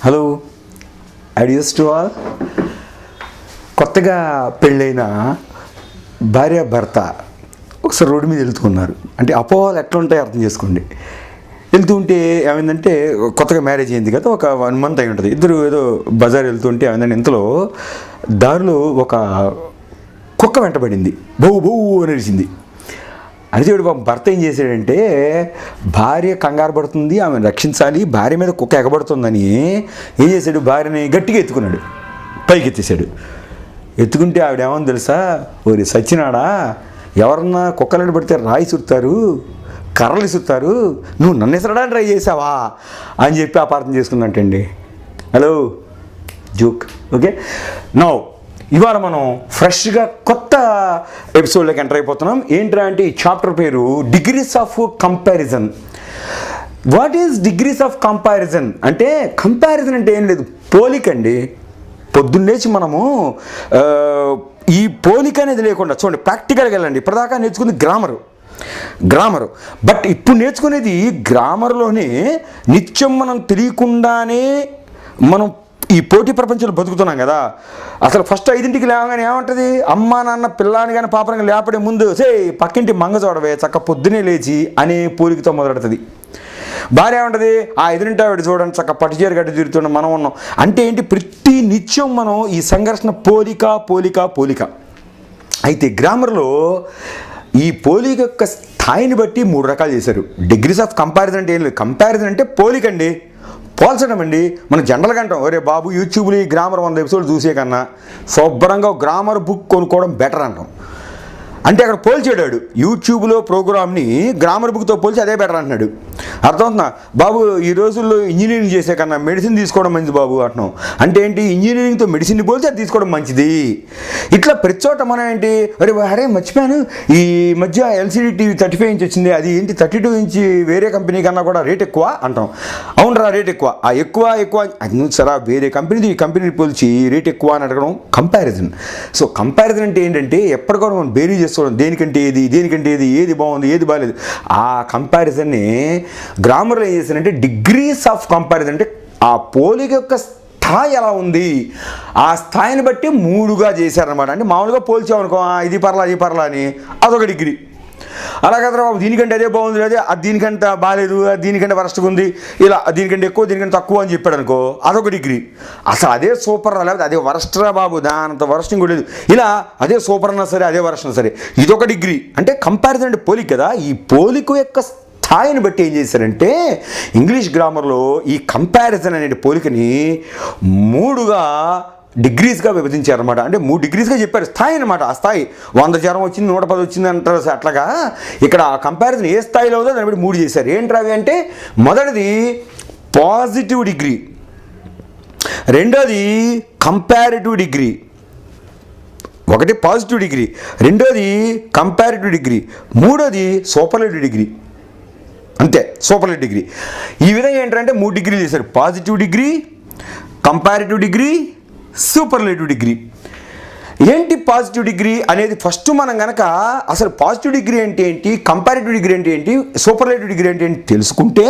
Hello ideas to all. కొత్తగా పెళ్ళైన భార్య భర్త ఒకసారి రోడ్డు మీద వెళ్తున్నారు. అంటే అపోహలు ఎట్లా ఉంటాయో అర్థం చేసుకోండి. వెళ్తుంటే ఏమైందంటే, కొత్తగా మ్యారేజ్ అయింది కదా, ఒక 1 month అయి ఉంటుంది. ఇద్దరు ఏదో బజార్ వెళ్తుంటే ఏమైందంటే, ఇంతలో దారిలో ఒక కుక్క వెంటబడింది. బౌ బౌ అని అరిచింది. అరిచేడు భర్త ఏం చేశాడంటే, భార్య కంగారు పడుతుంది, ఆమెను రక్షించాలి, భార్య మీద కుక్క ఎగబడుతుందని ఏం చేశాడు, భార్యని గట్టిగా ఎత్తుకున్నాడు, పైకి ఎత్తేసాడు. ఎత్తుకుంటే ఆవిడేమని తెలుసా, ఓరి సచ్చినాడా, ఎవరన్నా కుక్కలను పడితే రాయి చుడతారు, కర్రలు ఇసురుతారు, నువ్వు నన్ను ఇసరడానికి ట్రై చేసావా అని చెప్పి అపార్థం చేసుకున్నట్టండి. Hello, joke. ఓకే, నౌ ఇవాళ మనం ఫ్రెష్గా కొత్త ఎపిసోడ్లోకి ఎంటర్ అయిపోతున్నాం. ఏంట్రా అంటే ఈ చాప్టర్ పేరు degrees of comparison. What is degrees of comparison అంటే, కంపారిజన్ అంటే ఏం లేదు, పోలిక అండి. పొద్దున్నేసి మనము ఈ పోలిక అనేది లేకుండా చూడండి, ప్రాక్టికల్గా వెళ్ళండి. ఇప్పటిదాకా నేర్చుకుంది గ్రామరు. బట్ ఇప్పుడు నేర్చుకునేది గ్రామర్లోనే నిత్యం మనం తెలియకుండానే మనం ఈ పోటీ ప్రపంచంలో బతుకుతున్నాం కదా. అసలు ఫస్ట్ 5ంటికి లేవగానే ఏమంటుంది, అమ్మా నాన్న పిల్లాని కానీ పాపని లేపడే ముందు సే పక్కింటి మంగ చూడవే చక్క పొద్దునే లేచి అనే పోలికతో మొదలెడుతుంది. భార్య ఏమంటుంది, ఆ ఎదురింటి ఆవిడ చూడండి చక్క పట్టుచీర గడ్డి తిరుగుతున్న మనం ఉన్నాం. అంటే ఏంటి, ప్రతి నిత్యం మనం ఈ సంఘర్షణ పోలిక. అయితే గ్రామర్లో ఈ పోలిక యొక్క స్థాయిని బట్టి 3 రకాలు చేశారు. డిగ్రీస్ ఆఫ్ కంపారిజన్ అంటే ఏం లేదు, కంపారిజన్ అంటే పోలికండి, పోల్చడం అండి. మనం జనరల్గా అంటాం, ఒరే బాబు యూట్యూబ్లో ఈ గ్రామర్ 100 ఎపిసోడ్లు చూసే కన్నా శుభ్రంగా గ్రామర్ బుక్ కొనుక్కోవడం బెటర్ అంటాం. అంటే అక్కడ పోల్చాడు, యూట్యూబ్లో ప్రోగ్రామ్ని గ్రామర్ బుక్తో పోల్చి అదే బెటర్ అంటున్నాడు. అర్థమవుతుందా బాబు, ఈ రోజుల్లో ఇంజనీరింగ్ చేసే కన్నా మెడిసిన్ తీసుకోవడం మంచిది బాబు అంటున్నాం. అంటే ఏంటి, ఇంజనీరింగ్తో మెడిసిన్ని పోల్చి అది తీసుకోవడం మంచిది. ఇట్లా ప్రతి చోట మనం ఏంటి, అరే మర్చిపోయాను, ఈ మధ్య LCD TV 35 inch వచ్చింది, అది ఏంటి 32 inch వేరే కంపెనీ కన్నా కూడా రేట్ ఎక్కువ అంటాం. అవునరా రేట్ ఎక్కువ, ఆ ఎక్కువ అది సరే వేరే కంపెనీది ఈ కంపెనీని పోల్చి రేట్ ఎక్కువ అని అడగడం కంపారిజన్. సో కంపారిజన్ అంటే ఏంటంటే, ఎప్పటికో మనం బేరీ చేసుకోవడం, దేనికంటే ఏది బాగుంది ఏది బాగాలేదు. ఆ కంపారిజన్ని గ్రామర్లో ఏం చేశారంటే డిగ్రీస్ ఆఫ్ కంపారిజన్ అంటే ఆ పోలిక యొక్క స్థాయి ఎలా ఉంది, ఆ స్థాయిని బట్టి 3గా చేశారనమాట. అంటే మామూలుగా పోల్చామనుకో, ఇది పర్లా అని అదొక డిగ్రీ. అలాగే బాబు దీనికంటే అదే బాగుంది, అదే అది దీనికంటే బాగాలేదు, అది దీనికంటే వరస్ట్గా ఉంది, ఇలా దీనికంటే ఎక్కువ దీనికంటే తక్కువ అని చెప్పాడు అనుకో, అదొక డిగ్రీ. అసలు అదే సూపర్ రా, లేకపోతే అదే వరస్ట్రా బాబు, దానంత వరస్ట్ ఇంకోటి లేదు, ఇలా అదే సూపర్ అన్నా సరే అదే వరస్ట్ అన్నా సరే, ఇదొక డిగ్రీ. అంటే కంపారిజన్ అంటే పోలిక కదా. ఈ పోలిక యొక్క స్థాయిని బట్టి ఏం చేశారంటే ఇంగ్లీష్ గ్రామర్లో ఈ కంపారిజన్ అనే పోలికని 3గా డిగ్రీస్గా విభజించారనమాట. అంటే 3 డిగ్రీస్గా చెప్పారు స్థాయి అనమాట. ఆ స్థాయి 100 జ్వరం వచ్చింది 110 వచ్చింది అంటారు. అట్లాగా ఇక్కడ ఆ కంపారిజన్ ఏ స్థాయిలో ఉందో దాన్ని బట్టి 3 చేశారు. ఏంట్రవి అంటే, మొదటిది పాజిటివ్ డిగ్రీ, రెండోది కంపారిటివ్ డిగ్రీ, ఒకటి పాజిటివ్ డిగ్రీ, రెండోది కంపారిటివ్ డిగ్రీ, మూడోది సూపర్లేటివ్ డిగ్రీ. అంతే, సూపర్లేటివ్ డిగ్రీ. ఈ విధంగా ఏంటంటే 3 డిగ్రీలు చేశారు: positive degree, comparative degree, superlative degree. ఏంటి పాజిటివ్ డిగ్రీ అనేది ఫస్ట్ మనం కనుక అసలు పాజిటివ్ డిగ్రీ అంటే ఏంటి, కంపారిటివ్ డిగ్రీ అంటే ఏంటి, సూపర్లేటివ్ డిగ్రీ అంటే ఏంటి తెలుసుకుంటే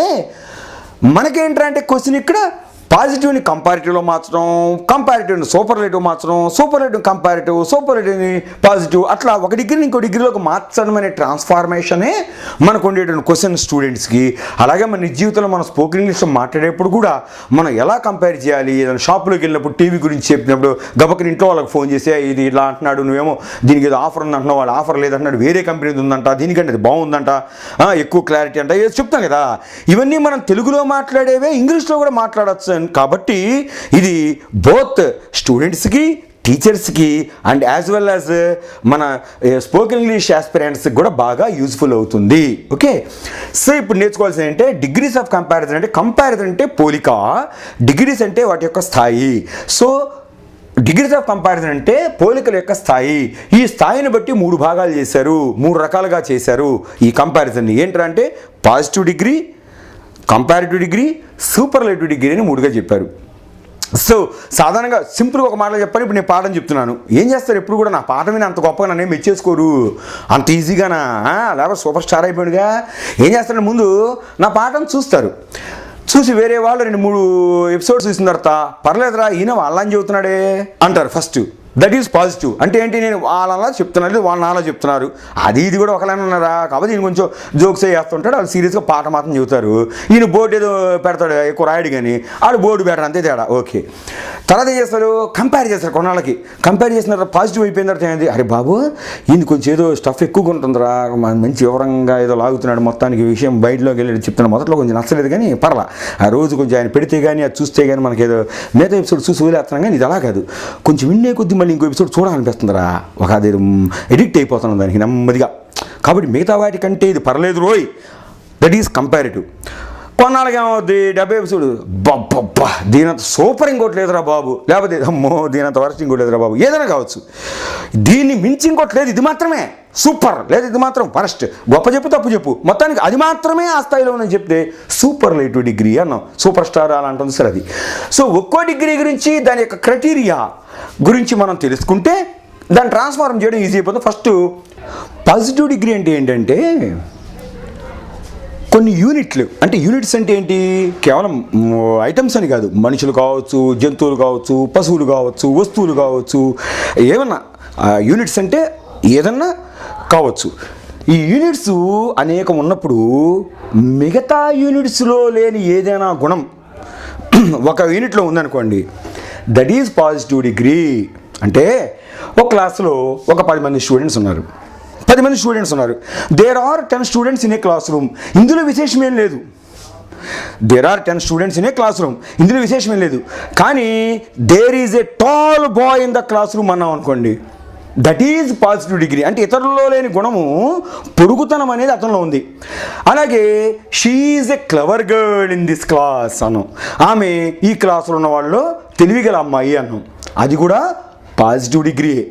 మనకేంటంటే క్వశ్చన్ ఇక్కడ పాజిటివ్ని కంపారిటివ్లో మార్చడం, కంపారిటివ్ని సూపర్లేటివ్ మార్చడం, సూపర్లేటివ్ కంపారిటివ్, సూపర్లేటివ్ని పాజిటివ్, అట్లా ఒక డిగ్రీని ఇంకో డిగ్రీలోకి మార్చడం అనే ట్రాన్స్ఫార్మేషనే మనకు ఉండేటువంటి క్వశ్చన్ స్టూడెంట్స్కి. అలాగే మన నిజ జీవితంలో మనం స్పోకెన్ ఇంగ్లీష్లో మాట్లాడేప్పుడు కూడా మనం ఎలా కంపేర్ చేయాలి, ఏదైనా షాప్లోకి వెళ్ళినప్పుడు టీవీ గురించి చెప్పినప్పుడు గబక్కని ఇంట్లో వాళ్ళకి ఫోన్ చేసి ఇది ఇలా అంటున్నాడు, నువ్వేమో దీనికి ఏదో ఆఫర్ ఉందంటున్నావు, వాళ్ళు ఆఫర్ లేదంటున్నాడు, వేరే కంపెనీది ఉందంట, దీనికంటే అది బాగుందంట, ఎక్కువ క్లారిటీ అంట, ఏదో చెప్తాం కదా. ఇవన్నీ మనం తెలుగులో మాట్లాడేవే ఇంగ్లీష్లో కూడా మాట్లాడచ్చు. కాబట్టి ఇది బోత్ స్టూడెంట్స్కి, టీచర్స్కి అండ్ యాజ్ వెల్ యాజ్ మన స్పోకెన్ ఇంగ్లీష్ ఆస్పిరెంట్స్కి కూడా బాగా యూజ్ఫుల్ అవుతుంది. ఓకే, సో ఇప్పుడు నేర్చుకోవాల్సింది అంటే డిగ్రీస్ ఆఫ్ కంపారిజన్. అంటే కంపారిజన్ అంటే పోలిక, డిగ్రీస్ అంటే వాటి యొక్క స్థాయి. సో డిగ్రీస్ ఆఫ్ కంపారిజన్ అంటే పోలికల యొక్క స్థాయి. ఈ స్థాయిని బట్టి 3 భాగాలు చేశారు, 3 రకాలుగా చేశారు ఈ కంపారిజన్ని. ఏంటంటే positive degree, comparative degree, superlative degree అని 3గా చెప్పారు. సో సాధారణంగా సింపుల్గా ఒక మాటలో చెప్పాను. ఇప్పుడు నేను పాఠం చెప్తున్నాను, ఏం చేస్తారు ఎప్పుడు కూడా, నా పాఠం మీద అంత గొప్పగా నన్ను మెచ్చేసుకోరు, అంత ఈజీగానా, లేకపోతే సూపర్ స్టార్ అయిపోయాడుగా. ఏం చేస్తారు, ముందు నా పాఠం చూస్తారు, చూసి వేరే వాళ్ళు 2-3 ఎపిసోడ్స్ చూసిన తర్వాత పర్లేదురా ఈయన వాళ్ళని చెబుతున్నాడే అంటారు ఫస్ట్. That is positive. అంటే ఏంటి, నేను వాళ్ళలా చెప్తున్నాను, వాళ్ళ నాలా చెప్తున్నారు, అది ఇది కూడా ఒకలానే ఉన్నారా, కాబట్టి ఈయన కొంచెం జోక్స్ చేస్తుంటాడు, వాళ్ళు సీరియస్గా పాట మాత్రం చెబుతారు. ఈయన బోర్డు ఏదో పెడతాడు, ఎక్కువ రాయడు కానీ ఆడు బోర్డు పెడతాడు, అంతే తేడా. ఓకే, తర్వాత ఏం చేస్తారు, కంపేర్ చేస్తారు. కొన్నాళ్ళకి కంపేర్ చేసిన తర్వాత పాజిటివ్ అయిపోయిన తర్వాత ఏంటి, అరే బాబు ఈయన కొంచెం ఏదో స్టఫ్ ఎక్కువగా ఉంటుందిరా, మంచి వివరంగా ఏదో లాగుతున్నాడు, మొత్తానికి విషయం బయటలోకి వెళ్ళి చెప్తున్నాడు. మొదట్లో కొంచెం నచ్చలేదు కానీ పర్లా, ఆ రోజు కొంచెం ఆయన పెడితే కానీ అది చూస్తే కానీ మనకి ఏదో మిగతా ఎపిసోడ్ చూసి వదిలేస్తున్నాం, కానీ ఇది అలా కాదు, కొంచెం విన్నే కొద్ది మళ్ళీ ఇంకో ఎపిసోడ్ చూడాలనిపిస్తుందిరా, ఒక అది ఎడిక్ట్ అయిపోతున్నాం దానికి నెమ్మదిగా. కాబట్టి మిగతా వాటి కంటే ఇది పర్లేదు రోయ్, దట్ ఈస్ కంపారిటివ్. కొన్నాళ్ళకి ఏమవుద్ది, 70 ఎపిసోడ్ బాబ్బా దీనంత సూపర్ ఇంకోటి లేదురా బాబు, లేకపోతే అమ్మో దీనంత వర్స్ట్ ఇంకోటి లేదురా బాబు, ఏదైనా కావచ్చు, దీన్ని మించి ఇంకోటి లేదు, ఇది మాత్రమే సూపర్, లేదు ఇది మాత్రం వరస్ట్, గొప్ప చెప్పు తప్పు చెప్పు, మొత్తానికి అది మాత్రమే ఆ స్థాయిలో ఉందని చెప్తే సూపర్లేటివ్ డిగ్రీ అన్నాం, సూపర్ స్టార్ అలా అంటుంది సార్ అది. సో ఒక్కో డిగ్రీ గురించి దాని యొక్క క్రైటీరియా గురించి మనం తెలుసుకుంటే దాన్ని ట్రాన్స్ఫార్మ్ చేయడం ఈజీ అయిపోతుంది. ఫస్ట్ పాజిటివ్ డిగ్రీ అంటే ఏంటంటే కొన్ని యూనిట్లు, అంటే యూనిట్స్ అంటే ఏంటి, కేవలం ఐటమ్స్ అని కాదు, మనుషులు కావచ్చు, జంతువులు కావచ్చు, పశువులు కావచ్చు, వస్తువులు కావచ్చు, ఏమన్నా యూనిట్స్ అంటే ఏదన్నా కావచ్చు. ఈ యూనిట్స్ అనేకం ఉన్నప్పుడు మిగతా యూనిట్స్లో లేని ఏదైనా గుణం ఒక యూనిట్లో ఉందనుకోండి, దట్ ఈజ్ పాజిటివ్ డిగ్రీ. అంటే ఒక క్లాస్లో ఒక 10 మంది స్టూడెంట్స్ ఉన్నారు, 10 మంది స్టూడెంట్స్ ఉన్నారు. There are 10 students in a class room. ఇందులో విశేషం ఏం లేదు. There are 10 students in a class room, ఇందులో విశేషం ఏం లేదు. కానీ there is a tall boy in the class room అన్నాం అనుకోండి, దట్ ఈజ్ పాజిటివ్ డిగ్రీ. అంటే ఇతరులలో లేని గుణము పొడుగుతనం అనేది అతనిలో ఉంది. అలాగే she is a clever girl in this class అన్నాం, ఆమె ఈ క్లాసులో ఉన్న వాళ్ళు తెలివిగల అమ్మాయి అన్నాం, అది కూడా పాజిటివ్ డిగ్రీయే.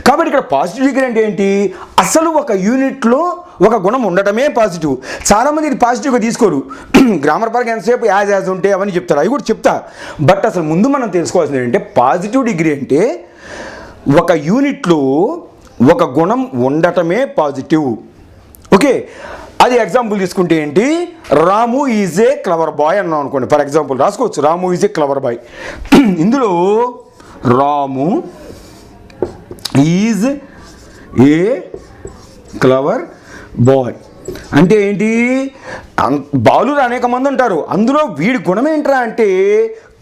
కాబట్టి ఇక్కడ పాజిటివ్ డిగ్రీ అంటే ఏంటి, అసలు ఒక యూనిట్లో ఒక గుణం ఉండటమే పాజిటివ్. చాలామంది ఇది పాజిటివ్గా తీసుకోరు, గ్రామర్ పరంగా ఎంతసేపు యాజ్ ఉంటే అవన్నీ చెప్తారు, అవి కూడా చెప్తా. బట్ అసలు ముందు మనం తెలుసుకోవాల్సింది ఏంటంటే పాజిటివ్ డిగ్రీ అంటే ఒక యూనిట్లో ఒక గుణం ఉండటమే పాజిటివ్. ఓకే, అది ఎగ్జాంపుల్ తీసుకుంటే ఏంటి, రాము ఈజ్ ఏ క్లవర్ బాయ్ అన్నాం అనుకోండి, ఫర్ ఎగ్జాంపుల్ రాసుకోవచ్చు, రాము ఈజ్ ఏ క్లవర్ బాయ్. ఇందులో రాము ఈజ్ ఏ క్లవర్ బాయ్ అంటే ఏంటి, బాలురు అనేక మంది ఉంటారు, అందులో వీడి గుణం ఏంట్రా అంటే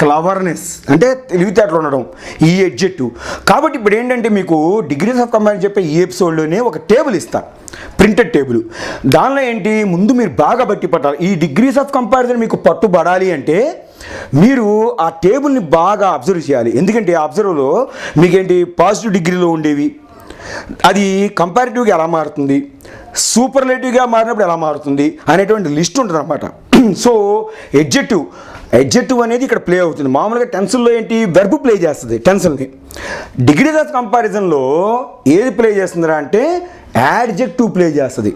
క్లవర్నెస్, అంటే తెలివితేటలు ఉండడం, ఈ ఎడ్జెక్టివ్. కాబట్టి ఇప్పుడు ఏంటంటే మీకు డిగ్రీస్ ఆఫ్ కంపారిజన్ చెప్పే ఈ ఎపిసోడ్లోనే ఒక టేబుల్ ఇస్తా, ప్రింటెడ్ టేబుల్. దానిలో ఏంటి, ముందు మీరు బాగా బట్టి పట్టాలి. ఈ డిగ్రీస్ ఆఫ్ కంపారిజన్ మీకు పట్టుబడాలి అంటే మీరు ఆ టేబుల్ని బాగా అబ్జర్వ్ చేయాలి. ఎందుకంటే ఆ అబ్జర్వ్లో మీకేంటి పాజిటివ్ డిగ్రీలో ఉండేవి, అది కంపారిటివ్గా ఎలా మారుతుంది, సూపర్లేటివ్గా మారినప్పుడు ఎలా మారుతుంది అనేటువంటి లిస్ట్ ఉంటుంది అన్నమాట. సో ఎడ్జెక్టివ్ అనేది ఇక్కడ ప్లే అవుతుంది. మామూలుగా టెన్సుల్లో ఏంటి, వెర్బ్ ప్లే చేస్తుంది టెన్సుల్ని. డిగ్రీస్ ఆఫ్ కంపారిజన్లో ఏది ప్లే చేస్తుందిరా అంటే యాడ్జెక్టివ్ ప్లే చేస్తుంది.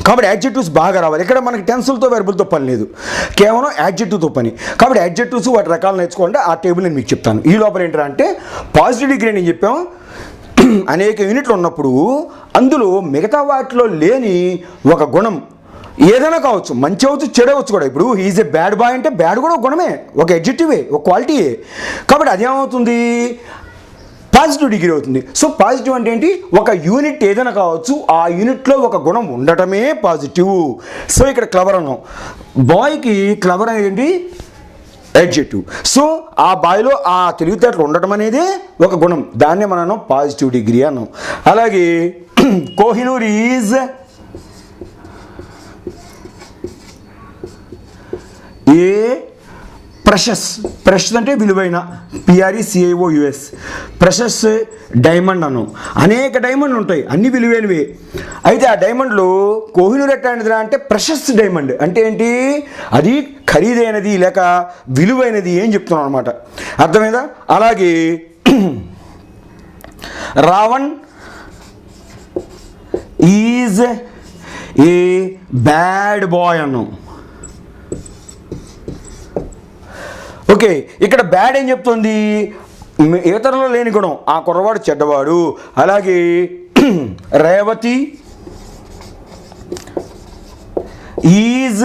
కాబట్టి యాడ్జెక్టివ్స్ బాగా రావాలి. ఇక్కడ మనకి టెన్సులతో వెర్బులతో పని లేదు, కేవలం యాడ్జెక్టివ్తో పని. కాబట్టి యాడ్జెక్టివ్స్ వాటి రకాలు నేర్చుకోవాలంటే ఆ టేబుల్ నేను మీకు చెప్తాను. ఈ లోపల ఏంటంటే అంటే పాజిటివ్ డిగ్రీ అని చెప్పాం, అనేక యూనిట్లు ఉన్నప్పుడు అందులో మిగతా వాటిలో లేని ఒక గుణం ఏదైనా కావచ్చు, మంచి అవచ్చు చెడు అవచ్చు కూడా. ఇప్పుడు ఈజ్ ఏ బ్యాడ్ బాయ్ అంటే బ్యాడ్ కూడా ఒక గుణమే, ఒక ఎడ్జెక్టివే, ఒక క్వాలిటీయే. కాబట్టి అదేమవుతుంది, పాజిటివ్ డిగ్రీ అవుతుంది. సో పాజిటివ్ అంటే ఏంటి, ఒక యూనిట్ ఏదైనా కావచ్చు, ఆ యూనిట్లో ఒక గుణం ఉండటమే పాజిటివ్. సో ఇక్కడ క్లవర్ అన్నాం, బాయ్కి క్లవర్ అనేది ఏంటి, ఎడ్జెక్టివ్. సో ఆ బాయ్లో ఆ తెలివితేటలు ఉండటం అనేది ఒక గుణం, దాన్నే మనం పాజిటివ్ డిగ్రీ అన్నాం. అలాగే కోహినూర్ ఈజ్ ఏ ప్రెషస్ అంటే విలువైన, PRECIOUS, ప్రెషస్ డైమండ్ అన్నాం. అనేక డైమండ్లు ఉంటాయి, అన్ని విలువైనవి. అయితే ఆ డైమండ్లో కోహినూర్ ఎట్లాంటిదిరా అంటే ప్రెషస్ డైమండ్ అంటే ఏంటి, అది ఖరీదైనది లేక విలువైనది ఏం చెప్తున్నాం అనమాట, అర్థమైందా. అలాగే Ravan is a bad boy అన్నాం. ఓకే, ఇక్కడ బ్యాడ్ ఏం చెప్తుంది, ఇతరులలో లేని గుణం, ఆ కుర్రవాడు చెడ్డవాడు. అలాగే Revati is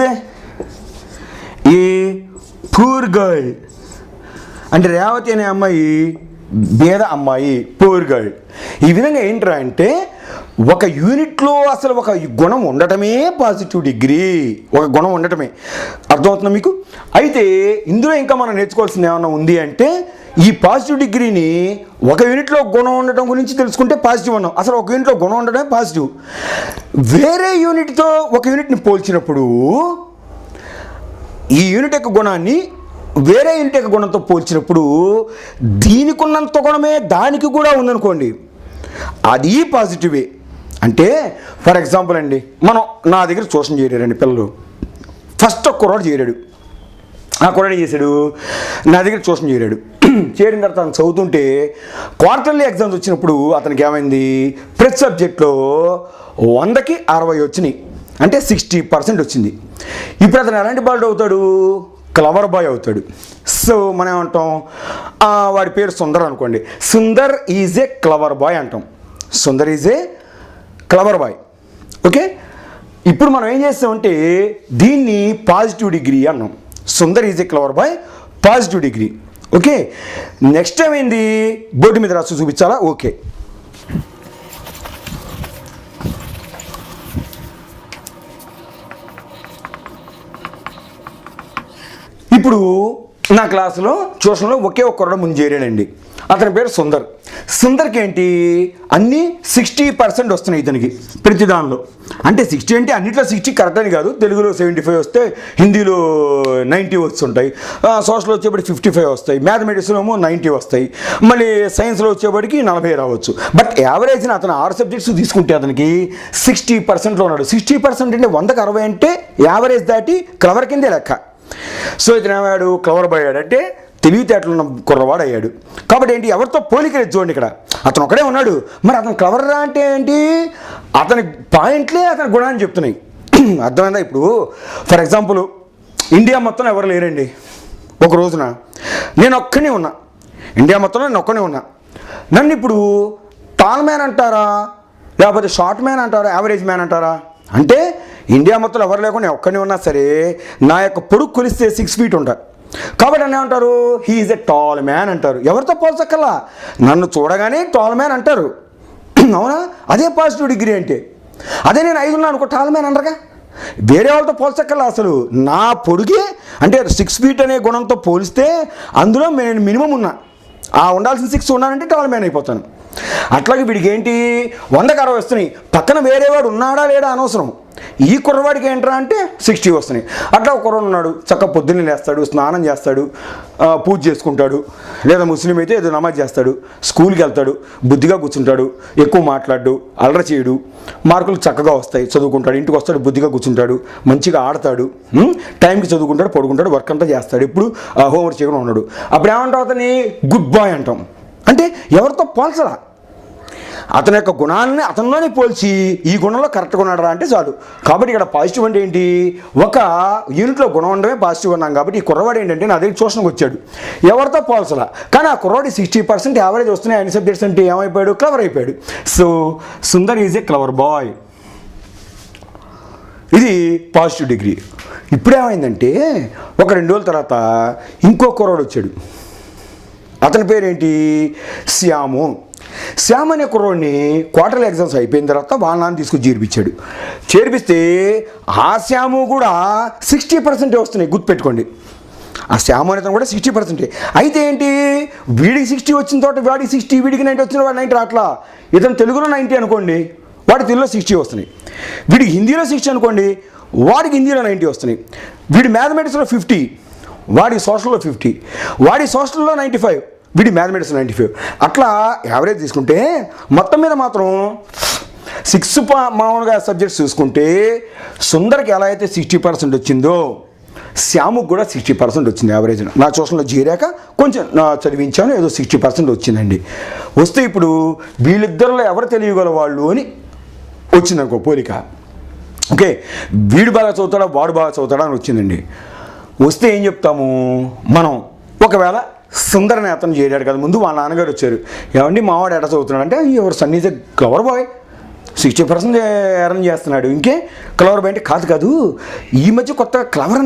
a poor girl. అంటే రేవతి అనే అమ్మాయి పేద అమ్మాయి, పూర్ గర్ల్. ఈ విధంగా ఏంట్రా అంటే ఒక యూనిట్లో అసలు ఒక గుణం ఉండటమే పాజిటివ్ డిగ్రీ, ఒక గుణం ఉండటమే. అర్థమవుతుందా మీకు? అయితే ఇందులో ఇంకా మనం నేర్చుకోవాల్సింది ఏమన్నా ఉంది అంటే ఈ పాజిటివ్ డిగ్రీని ఒక యూనిట్లో గుణం ఉండటం గురించి తెలుసుకుంటే పాజిటివ్ అన్నాం. అసలు ఒక యూనిట్లో గుణం ఉండటమే పాజిటివ్. వేరే యూనిట్తో ఒక యూనిట్ని పోల్చినప్పుడు ఈ యూనిట్ యొక్క గుణాన్ని వేరే యూనిట్ యొక్క గుణంతో పోల్చినప్పుడు దీనికి ఉన్నంత గుణమే దానికి కూడా ఉందనుకోండి, అది పాజిటివే. అంటే ఫర్ ఎగ్జాంపుల్ అండి, మనం నా దగ్గర ట్యూషన్ చేరారండి పిల్లలు. ఫస్ట్ ఒక కుర్రాడు చేరాడు. ఆ కుర్రాడు ఏం చేశాడు, నా దగ్గర ట్యూషన్ చేరాడు. చేరిన తర్వాత అతను చదువుతుంటే క్వార్టర్లీ ఎగ్జామ్స్ వచ్చినప్పుడు అతనికి ఏమైంది, ప్రతి సబ్జెక్ట్లో 100కి 60 వచ్చినాయి, అంటే 60% వచ్చింది. ఇప్పుడు అతను ఎలాంటి బాలుడు అవుతాడు, క్లవర్ బాయ్ అవుతాడు. సో మనం ఏమంటాం, వాడి పేరు సుందర్ అనుకోండి, Sundar is a clever boy అంటాం. Sundar is a clever boy. Okay, ఇప్పుడు మనం ఏం చేస్తామంటే దీన్ని పాజిటివ్ డిగ్రీ అన్నాం. Sundar is a clever boy, positive degree. Okay, next time ఏంది, బోర్డు మీద రాసి చూపించాలా? ఓకే, ఇప్పుడు నా క్లాసులో ట్యూషన్లో ఒకే ఒక్కరు ముందు చేరాడండి. అతని పేరు సుందర్. సుందర్కి ఏంటి, అన్నీ 60% వస్తున్నాయి ఇతనికి ప్రతి దానిలో. అంటే 60 అంటే అన్నిట్లో 60 కరెక్ట్ అని కాదు. తెలుగులో 75 వస్తే, హిందీలో 90 వస్తుంటాయి, సోషల్లో వచ్చేప్పటికి 55 వస్తాయి, మ్యాథమెటిక్స్లో ఏమో 90 వస్తాయి, మళ్ళీ సైన్స్లో వచ్చేప్పటికి 40 రావచ్చు. బట్ యావరేజ్ని అతను 6 సబ్జెక్ట్స్ తీసుకుంటే అతనికి 60%లో ఉన్నాడు. 60% అంటే 100కి 60 అంటే యావరేజ్ దాటి క్లవర్ కిందే లెక్క. సో ఇతను ఏమయ్యాడు, క్లవర్ బాయ్ అయ్యాడు. అంటే తెలివితేటలు ఉన్న కుర్రవాడు అయ్యాడు. కాబట్టి ఏంటి, ఎవరితో పోలికలేదు చూడండి. ఇక్కడ అతను ఒకడే ఉన్నాడు, మరి అతను క్లవర్ రా అంటే ఏంటి, అతని పాయింట్లే అతని గుణాన్ని చెప్తున్నాయి. అర్థమైందా? ఇప్పుడు ఫర్ ఎగ్జాంపుల్ ఇండియా మొత్తంలో ఎవరు లేరండి. ఒక రోజున నేను ఒక్కనే ఉన్నా, ఇండియా మొత్తంలో నేను ఒక్కనే ఉన్నా. నన్ను ఇప్పుడు టాల్ మ్యాన్ అంటారా, లేకపోతే షార్ట్ మ్యాన్ అంటారా, యావరేజ్ మ్యాన్ అంటారా? అంటే ఇండియా మొత్తంలో ఎవరు లేకుండా ఒక్కనే ఉన్నా సరే నా యొక్క పొడుగు కొలిస్తే 6 feet ఉంటారు. కాబట్టి అని ఏమంటారు, he is a tall man అంటారు. ఎవరితో పోల్చక్కల్లా, నన్ను చూడగానే టాల్ మ్యాన్ అంటారు. అవునా? అదే పాజిటివ్ డిగ్రీ అంటే. అదే నేను 5 ఉన్నాను అనుకో, టాల్ మ్యాన్ అనరుగా. వేరే వాళ్ళతో పోల్చక్కల్లా, అసలు నా పొడుగే అంటే 6 feet అనే గుణంతో పోలిస్తే అందులో నేను మినిమం ఉన్నా, ఉండాల్సిన 6 ఉన్నానంటే టాల్ మ్యాన్ అయిపోతాను. అట్లాగే వీడికి ఏంటి, 100కి 60 వస్తున్నాయి, పక్కన వేరేవాడు ఉన్నాడా లేడా అనవసరం. ఈ కుర్రవాడికి ఏంట్రా అంటే 60 వస్తున్నాయి. అట్లా ఒక కుర్రవాడు ఉన్నాడు, చక్కగా పొద్దున్నే లేస్తాడు, స్నానం చేస్తాడు, పూజ చేసుకుంటాడు, లేదా ముస్లిం అయితే ఏదో నమాజ్ చేస్తాడు, స్కూల్కి వెళ్తాడు, బుద్ధిగా కూర్చుంటాడు, ఎక్కువ మాట్లాడు, అల్లరి చేయడు, మార్కులు చక్కగా వస్తాయి, చదువుకుంటాడు, ఇంటికి వస్తాడు, బుద్ధిగా కూర్చుంటాడు, మంచిగా ఆడతాడు, టైంకి చదువుకుంటాడు, పడుకుంటాడు, వర్క్ అంతా చేస్తాడు, ఎప్పుడు హోంవర్క్ చేయకుండా ఉన్నాడు. అప్పుడు ఏమంటాం, అతని గుడ్ బాయ్ అంటాం. అంటే ఎవరితో పోల్చరా, అతని యొక్క గుణాలని అతనిలోనే పోల్చి ఈ గుణంలో కరెక్ట్గా ఉన్నాడు అంటే చాలు. కాబట్టి ఇక్కడ పాజిటివ్ అంటే ఏంటి, ఒక యూనిట్లో గుణం ఉండడమే పాజిటివ్ అన్నాం. కాబట్టి ఈ కుర్రవాడు ఏంటంటే నా దగ్గర ట్యూషన్కి వచ్చాడు, ఎవరితో పోల్చలా, కానీ ఆ కుర్రవాడి 60% యావరేజ్ వస్తున్నాయి అన్ని సబ్జెక్ట్స్ అంటే ఏమైపోయాడు, క్లవర్ అయిపోయాడు. So Sundar is a clever boy. ఇది పాజిటివ్ డిగ్రీ. ఇప్పుడు ఏమైందంటే ఒక 2 రోజుల తర్వాత ఇంకో కుర్రవాడు వచ్చాడు. అతని పేరేంటి, శ్యాము. శ్యామ్ అనే కుర్రోడిని క్వార్టర్లీ ఎగ్జామ్స్ అయిపోయిన తర్వాత వాళ్ళ నాన్న తీసుకొచ్చి చేర్పిస్తే ఆ శ్యాము కూడా 60% వస్తున్నాయి, గుర్తుపెట్టుకోండి. ఆ శ్యాము అనేది కూడా 60%. అయితే ఏంటి, వీడికి 60 వచ్చిన తర్వాత వాడికి 60, వీడికి 90 వచ్చిన వాడు 90 అట్లా. ఇతను తెలుగులో 90 అనుకోండి, వాడి తెలుగులో 60 వస్తున్నాయి. వీడికి హిందీలో 60 అనుకోండి, వాడికి హిందీలో 90 వస్తున్నాయి. వీడి మ్యాథమెటిక్స్లో 50, వాడి సోషల్లో 50, వాడి సోషల్లో 95, వీడి మ్యాథమెటిక్స్ 95. అట్లా యావరేజ్ తీసుకుంటే మొత్తం మీద మాత్రం 6 మామూలుగా సబ్జెక్ట్స్ చూసుకుంటే సుందర్కి ఎలా అయితే 60% వచ్చిందో శ్యాముకు కూడా 60% వచ్చింది యావరేజ్. నా ట్యూషన్లో చేరాక కొంచెం చదివించాను, ఏదో 60% వచ్చిందండి. వస్తే ఇప్పుడు వీళ్ళిద్దరిలో ఎవరు తెలియగల వాళ్ళు అని వచ్చిందనుకో పోలిక. ఓకే, వీడు బాగా చదువుతాడా వాడు బాగా చదువుతాడా అని వచ్చిందండి. వస్తే ఏం చెప్తాము మనం, ఒకవేళ సుందరని అతను చేరాడు కదా, ముందు వాళ్ళ నాన్నగారు వచ్చారు, ఏమండి మావాడు ఎట చదువుతున్నాడు అంటే, ఎవరు son is a clever boy, 60% earn చేస్తున్నాడు. ఇంకే క్లవర్ బాయ్ అంటే కాదు. ఈ మధ్య కొత్తగా క్లవర్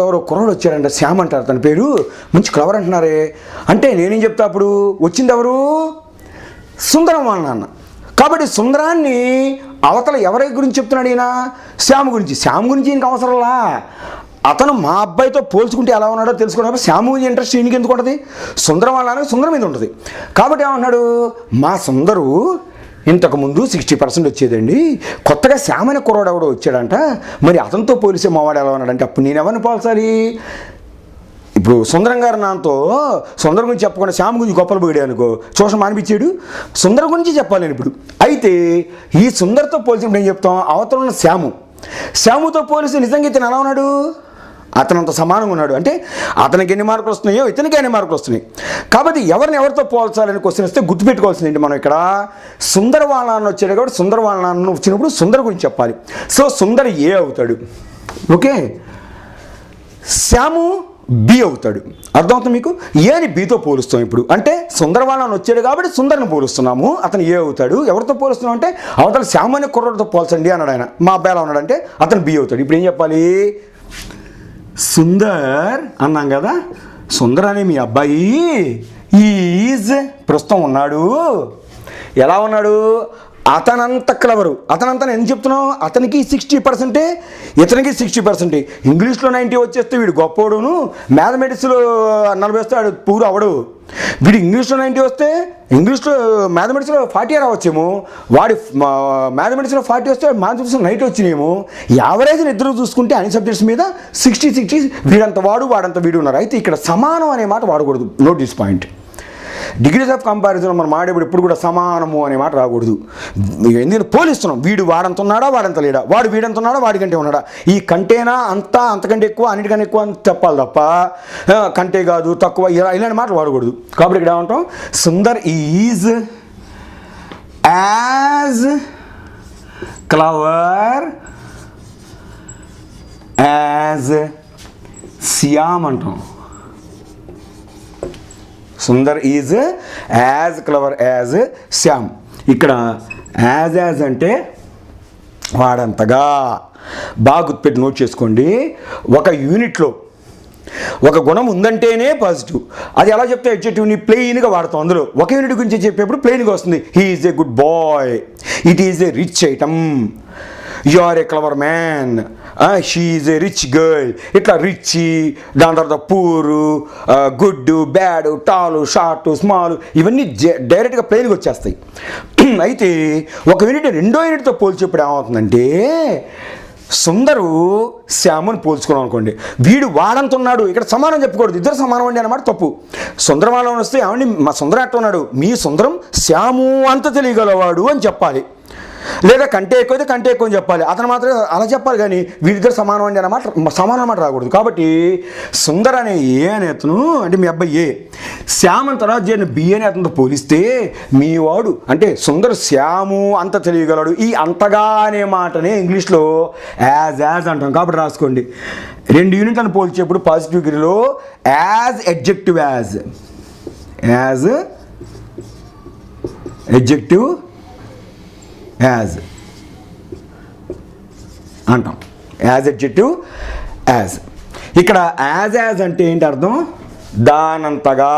ఎవరో కుర్రాడు వచ్చారంట, శ్యామ్ అంటారు తన పేరు, మంచి క్లవర్ అంటున్నారే అంటే నేనేం చెప్తా, అప్పుడు వచ్చింది ఎవరు? సుందరం వాళ్ళ నాన్న. కాబట్టి సుందరాన్ని అవతల ఎవరి గురించి చెప్తున్నాడు ఈయన? శ్యామ్ గురించి. శ్యామ్ గురించి ఈయనకి అవసరంలా. అతను మా అబ్బాయితో పోల్చుకుంటే ఎలా ఉన్నాడో తెలుసుకున్నప్పుడు శ్యామ్ గురించి ఇంట్రెస్ట్ ఈయనకి ఎందుకు ఉంటుంది? సుందరం వాళ్ళ నాన్నకి సుందరం మీద ఉంటుంది. కాబట్టి ఏమన్నాడు, మా సుందరు ఇంతకుముందు 60% వచ్చేదండి, కొత్తగా శ్యామ్ అనే కుర్రాడు ఎవడో వచ్చాడంట, మరి అతనితో పోలిసే మావాడు ఎలా ఉన్నాడంటే అప్పుడు నేను ఎవరిని పోల్చాలి? ఇప్పుడు సుందరం గారు నాతో సుందరం గురించి చెప్పకుండా శ్యామ్ గురించి గొప్పలు పోయాడు అనుకో, చూసం మానిపించాడు. సుందరం గురించి చెప్పాలి నేను ఇప్పుడు. అయితే ఈ సుందర్తో పోల్చినప్పుడు ఏం చెప్తాం, అవతల ఉన్న శ్యాముతో పోలిస్తే నిజంగా ఇతను ఎలా ఉన్నాడు? అతనంత సమానంగా ఉన్నాడు. అంటే అతనికి ఎన్ని మార్కులు వస్తున్నాయో ఇతనికి ఎన్ని మార్కులు వస్తున్నాయి. కాబట్టి ఎవరితో పోల్చాలని క్వశ్చన్ వస్తే గుర్తుపెట్టుకోవాల్సింది ఏంటి, మనం ఇక్కడ సుందర వాళ్ళ నాన్న వచ్చాడు కాబట్టి సుందర వాళ్ళ నాన్న వచ్చినప్పుడు సుందర గురించి చెప్పాలి. సో సుందర ఏ అవుతాడు, ఓకే, శ్యాము బి అవుతాడు. అర్థమవుతుంది మీకు? ఏని బితో పోలుస్తాం ఇప్పుడు. అంటే సుందర వాళ్ళ నాన్న వచ్చాడు కాబట్టి సుందర్ని పోలుస్తున్నాము, అతను ఏ అవుతాడు. ఎవరితో పోలుస్తున్నాం అంటే అవతల శ్యాము అనే కుర్రతో పోల్చండి అన్నాడు ఆయన. మా అబ్బాయి ఎలా ఉన్నాడంటే అతను బి అవుతాడు. ఇప్పుడు ఏం చెప్పాలి? సుందర్ అన్నాం కదా, సుందర్ అనే మీ అబ్బాయి ఈజ్ ప్రస్తుతం ఉన్నాడు. ఎలా ఉన్నాడు? అతనంత క్లవరు. అతనంతా ఎందుకు చెప్తున్నావు? అతనికి 60%, ఇతనికి 60%. ఇంగ్లీష్లో 90 వచ్చేస్తే వీడు గొప్పోడును, మ్యాథమెటిక్స్లో 40 వస్తే వాడు పూరు అవడు. వీడు ఇంగ్లీష్లో 90 వస్తే ఇంగ్లీష్లో మ్యాథమెటిక్స్లో 40 రావచ్చేమో, వాడి మ్యాథమెటిక్స్లో 40 వస్తే మ్యాథమెటిక్స్లో 90 వచ్చినాయేమో. యావరేజ్ని ఇద్దరు చూసుకుంటే అన్ని సబ్జెక్ట్స్ మీద 60 వీడంత వాడు వాడంత వీడు ఉన్నారు. అయితే ఇక్కడ సమానం అనే మాట వాడకూడదు. Note this point. Degrees of comparison మనం ఆడేప్పుడు ఎప్పుడు కూడా సమానము అనే మాట రాకూడదు. ఎందుకంటే పోలిస్తున్నాం, వీడు వాడంత ఉన్నాడా వాడంత లేడా, వాడు వీడంత ఉన్నాడా వాడికంటే ఉన్నాడా, ఈ కంటేనా అంతా అంతకంటే ఎక్కువ అన్నిటికంటే ఎక్కువ అని చెప్పాలి తప్ప కంటే కాదు తక్కువ ఇలాంటి మాటలు వాడకూడదు. కాబట్టి ఇక్కడ ఏమంటాం, Sundar is as clever as Shyam అంటాం. Sundar is as clever as Shyam. ఇక్కడ యాజ్ అంటే వాడంతగా. బాగా గుర్తుపెట్టి నోట్ చేసుకోండి. ఒక యూనిట్లో ఒక గుణం ఉందంటేనే పాజిటివ్. అది ఎలా చెప్తే అడ్జెక్టివ్ని ప్లెయిన్గా వాడతాం. అందులో ఒక యూనిట్ గురించి చెప్పేప్పుడు ప్లెయిన్గా వస్తుంది. He is a good boy, it is a rich item, you are a clever man, she is a rich girl. ఇట్లా రిచ్, దాని తర్వాత poor, good, bad, tall, short, small, ఇవన్నీ డైరెక్ట్గా ప్లెయిన్గా వచ్చేస్తాయి. అయితే ఒక యూనిట్ రెండో యూనిట్తో పోల్చేప్పుడు ఏమవుతుందంటే, సుందరు శ్యాముని పోల్చుకున్నాం అనుకోండి, వీడు వాడంత ఉన్నాడు. ఇక్కడ సమానం చెప్పకూడదు, ఇద్దరు సమానం అండి అన్నమాట తప్పు. సుందరం వాళ్ళని వస్తే ఏమండి మా సుందరం ఎట్లా ఉన్నాడు, మీ సుందరం శ్యాము అంత తెలియగలవాడు అని చెప్పాలి. లేదా కంటే ఎక్కువైతే కంటే ఎక్కువ అని చెప్పాలి. అతను మాత్రం అలా చెప్పాలి, కానీ వీరిద్దరు సమానం అండి అన్నమాట సమానం అన్నమాట రాకూడదు. కాబట్టి సుందర్ అనే ఏ అనే అతను అంటే మీ అబ్బాయి ఏ, శ్యామ్ అని తర్వాత చేరిన బి అనే అతనితో పోలిస్తే మీ వాడు అంటే సుందర్ శ్యాము అంత తెలియగలడు. ఈ అంతగా అనే మాటనే ఇంగ్లీష్లో యాజ్ అంటాం. కాబట్టి రాసుకోండి, 2 యూనిట్లను పోల్చేప్పుడు పాజిటివ్ డిగ్రీలో as adjective as adjective as అంటాం. As adjective as. ఇక్కడ యాజ్ అంటే ఏంటి అర్థం, దానంతగా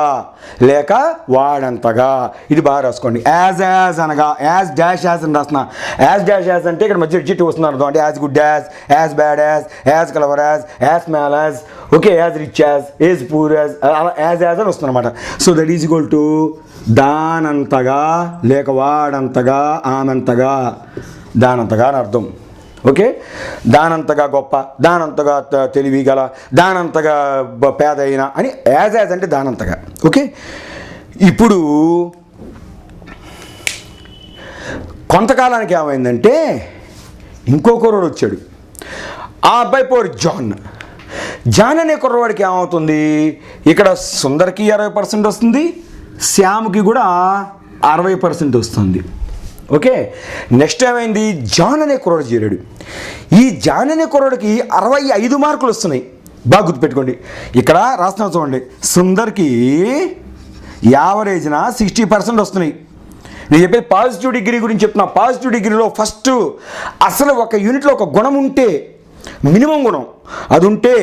లేక వాడంతగా. ఇది బాగా రాసుకోండి. యాజ్ అనగా యాజ్ డాష్ యాజ్ అని రాస్తున్నా. యాజ్ అంటే ఇక్కడ మధ్య ఎడ్జెక్టివ్ వస్తుంది అర్థం. అంటే as good as bad as clever as small as, okay, as rich as poor as అని వస్తుంది అనమాట. So that is equal to దానంతగా లేక వాడంతగా ఆనంతగా, దానంతగా అని అర్థం. ఓకే, దానంతగా గొప్ప, దానంతగా తెలివి గల, దానంతగా పేద అయినా అని యాజ్ అంటే దానంతగా. ఓకే, ఇప్పుడు కొంతకాలానికి ఏమైందంటే ఇంకో కుర్రోడు వచ్చాడు. ఆ అబ్బాయి పేరు జాన్ అనే కుర్రవాడికి ఏమవుతుంది, ఇక్కడ సుందర్కి 60% వస్తుంది, శ్యామ్కి కూడా 60% వస్తుంది. ఓకే, నెక్స్ట్ ఏమైంది, జాన్ అనే కుర్రాడు చేరాడు. ఈ జాన్ అనే కుర్రాడికి 65 మార్కులు వస్తున్నాయి. బాగా గుర్తుపెట్టుకోండి, ఇక్కడ రాస్తున్నాం చూడండి. సుందర్కి యావరేజ్న 60% వస్తున్నాయి, నేను చెప్పేది పాజిటివ్ డిగ్రీ గురించి చెప్తున్నా. పాజిటివ్ డిగ్రీలో ఫస్ట్ అసలు ఒక యూనిట్లో ఒక గుణం ఉంటే, మినిమం గుణం అది ఉంటే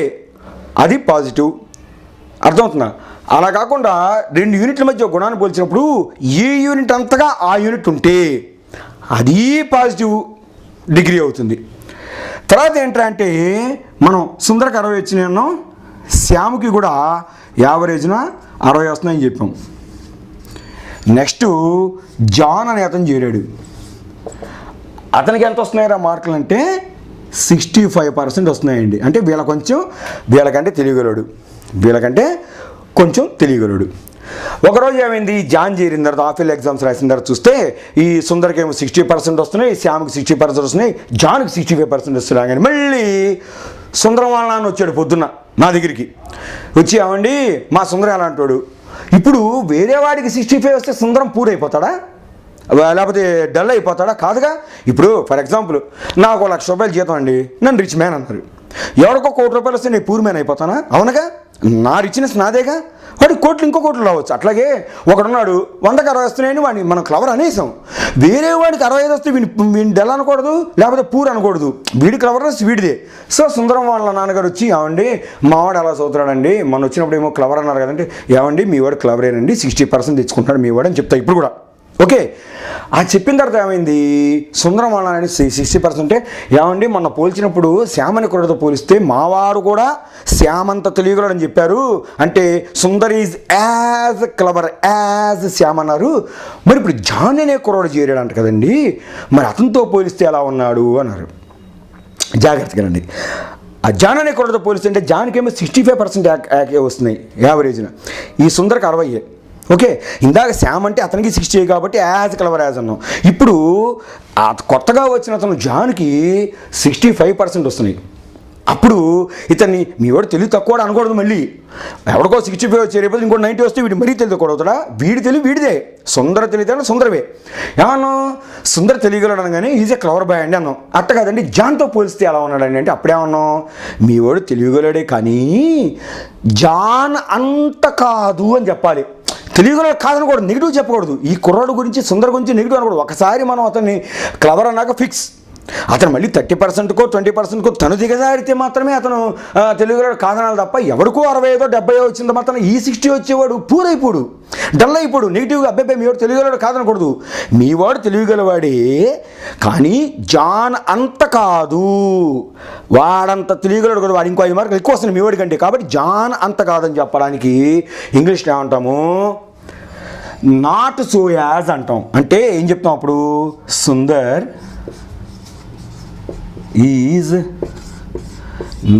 అది పాజిటివ్. అర్థమవుతుందా? అలా కాకుండా 2 యూనిట్ల మధ్య గుణాన్ని పోల్చినప్పుడు ఈ యూనిట్ అంతగా ఆ యూనిట్ ఉంటే అది పాజిటివ్ డిగ్రీ అవుతుంది. తర్వాత ఏంటంటే మనం సుందరకి 60 వచ్చినాయి అన్నాం, శ్యామ్కి కూడా యావరేజ్న 60 వస్తున్నాయని చెప్పాం. నెక్స్ట్ జాన్ అనే అతను చేరాడు. అతనికి ఎంత వస్తున్నాయరా మార్కులు అంటే 65% వస్తున్నాయండి. అంటే వీళ్ళకంటే తెలియగలడు, వీళ్ళకంటే కొంచెం తెలియగలడు. ఒకరోజు ఏమైంది, జాన్ చేరిన తర్వాత ఆఫీల్ ఎగ్జామ్స్ రాసిన తర్వాత చూస్తే ఈ సుందర్కి ఏమో 60% వస్తున్నాయి, శ్యామ్కి 60% వస్తున్నాయి, జాన్కి 65% వస్తున్నాయి. కానీ మళ్ళీ సుందరం వాళ్ళ నాన్న వచ్చాడు పొద్దున్న నా దగ్గరికి వచ్చి, ఏమండి మా సుందరం ఎలా అంటాడు, ఇప్పుడు వేరే వాడికి 65 వస్తే సుందరం పూరైపోతాడా, లేకపోతే డల్ అయిపోతాడా? కాదుగా. ఇప్పుడు ఫర్ ఎగ్జాంపుల్ నాకు 1,00,000 రూపాయలు జీతం అండి, నన్ను రిచ్ మ్యాన్ అన్నారు. ఎవరికో 1 కోటి రూపాయలు వస్తే నేను పూర్ మ్యాన్ అయిపోతానా? అవునగా, నా రిచ్నెస్ నాదేగా. వాడికి కోట్లు ఇంకో కోట్లు రావచ్చు. అట్లాగే ఒకడున్నాడు 100కి 60 వస్తున్నాయని వాడిని మనం క్లవర్ అనేసాం. వేరే వాడికి 65 వస్తే వీడిని డెల్ అనకూడదు, లేకపోతే పూర్ అనకూడదు. వీడి క్లవర్నెస్ వీడిదే. సో సుందరం వాళ్ళ నాన్నగారు వచ్చి, ఏమండి మావాడు అలా చదువుతాడండి, మన వచ్చినప్పుడు ఏమో క్లవర్ అన్నారు కదంటే, ఏమండి మీ వాడు క్లవరేనండి, 60% తెచ్చుకుంటాడు మీ వాడు అని చెప్తా ఇప్పుడు కూడా. ఓకే, అది చెప్పిన తర్వాత ఏమైంది, సుందరం వాళ్ళ 60% అంటే, ఏమండి మొన్న పోల్చినప్పుడు శ్యామని కుర్రతో పోలిస్తే మావారు కూడా శ్యామంత తెలియగలడని చెప్పారు, అంటే Sundar is as clever as Shyam అన్నారు. మరి ఇప్పుడు జాన్ అనే కుర్రాడు చేరాడు అంట కదండి, మరి అతనితో పోలిస్తే ఎలా ఉన్నాడు అన్నారు. జాగ్రత్తగానండి, ఆ జాన్ అనే కుర్రతో పోలిస్తే అంటే జాన్కి ఏమో 65% వస్తున్నాయి యావరేజ్న, ఈ సుందర్కి 60. ఓకే, ఇందాక శ్యామ్ అంటే అతనికి 60 కాబట్టి యాజ్ క్లవర్ యాజ్ అన్నాం. ఇప్పుడు కొత్తగా వచ్చిన అతను జాన్కి 65% వస్తున్నాయి. అప్పుడు ఇతన్ని మీ వాడు తెలివి తక్కువ అనకూడదు. మళ్ళీ ఎవరికో 65 వచ్చేరేపు ఇంకో 90 వస్తే వీడు మరీ తెలివి తక్కువ అవుతాడా? వీడిదే. సుందర తెలివితే సుందరవే. ఏమన్నా సుందర తెలియగలడు అనగానే ఈజ్ ఏ క్లవర్ బాయ్ అండి అన్నాం. అట్ట కాదండి, జాన్తో పోలిస్తే ఎలా ఉన్నాడండి అంటే అప్పుడేమన్నాం, మీ వాడు తెలియగలడే కానీ జాన్ అంత కాదు అని చెప్పాలి. తెలియగలడు కాదనకూడదు, నెగిటివ్ చెప్పకూడదు. ఈ కుర్రాడు గురించి సుందర్ గురించి నెగిటివ్ అనకూడదు. ఒకసారి మనం అతన్ని క్లవర్ అన్నాక ఫిక్స్. అతను మళ్ళీ 30%కో 20%కో తను దిగజారితే మాత్రమే అతను తెలియగలడు కాదనాలి తప్ప, ఎవరికో 65 70 వచ్చింది మాత్రం ఈ 60 వచ్చేవాడు పూరైపోడు, డల్ అయిపోడు, నెగిటివ్గా అబ్బాయి మీ వాడు తెలియగలడు కాదనకూడదు. మీ వాడు తెలియగలవాడే కానీ జాన్ అంత కాదు, వాడంత తెలియగలడు కదా, వాడు ఇంకో 5 మార్కులు ఎక్కువ వస్తుంది మీ వాడి కంటే, కాబట్టి జాన్ అంత కాదని చెప్పడానికి ఇంగ్లీష్లో ఏమంటాము, నాట్ సో యాజ్ అంటాం. అంటే ఏం చెప్తాం అప్పుడు, Sundar is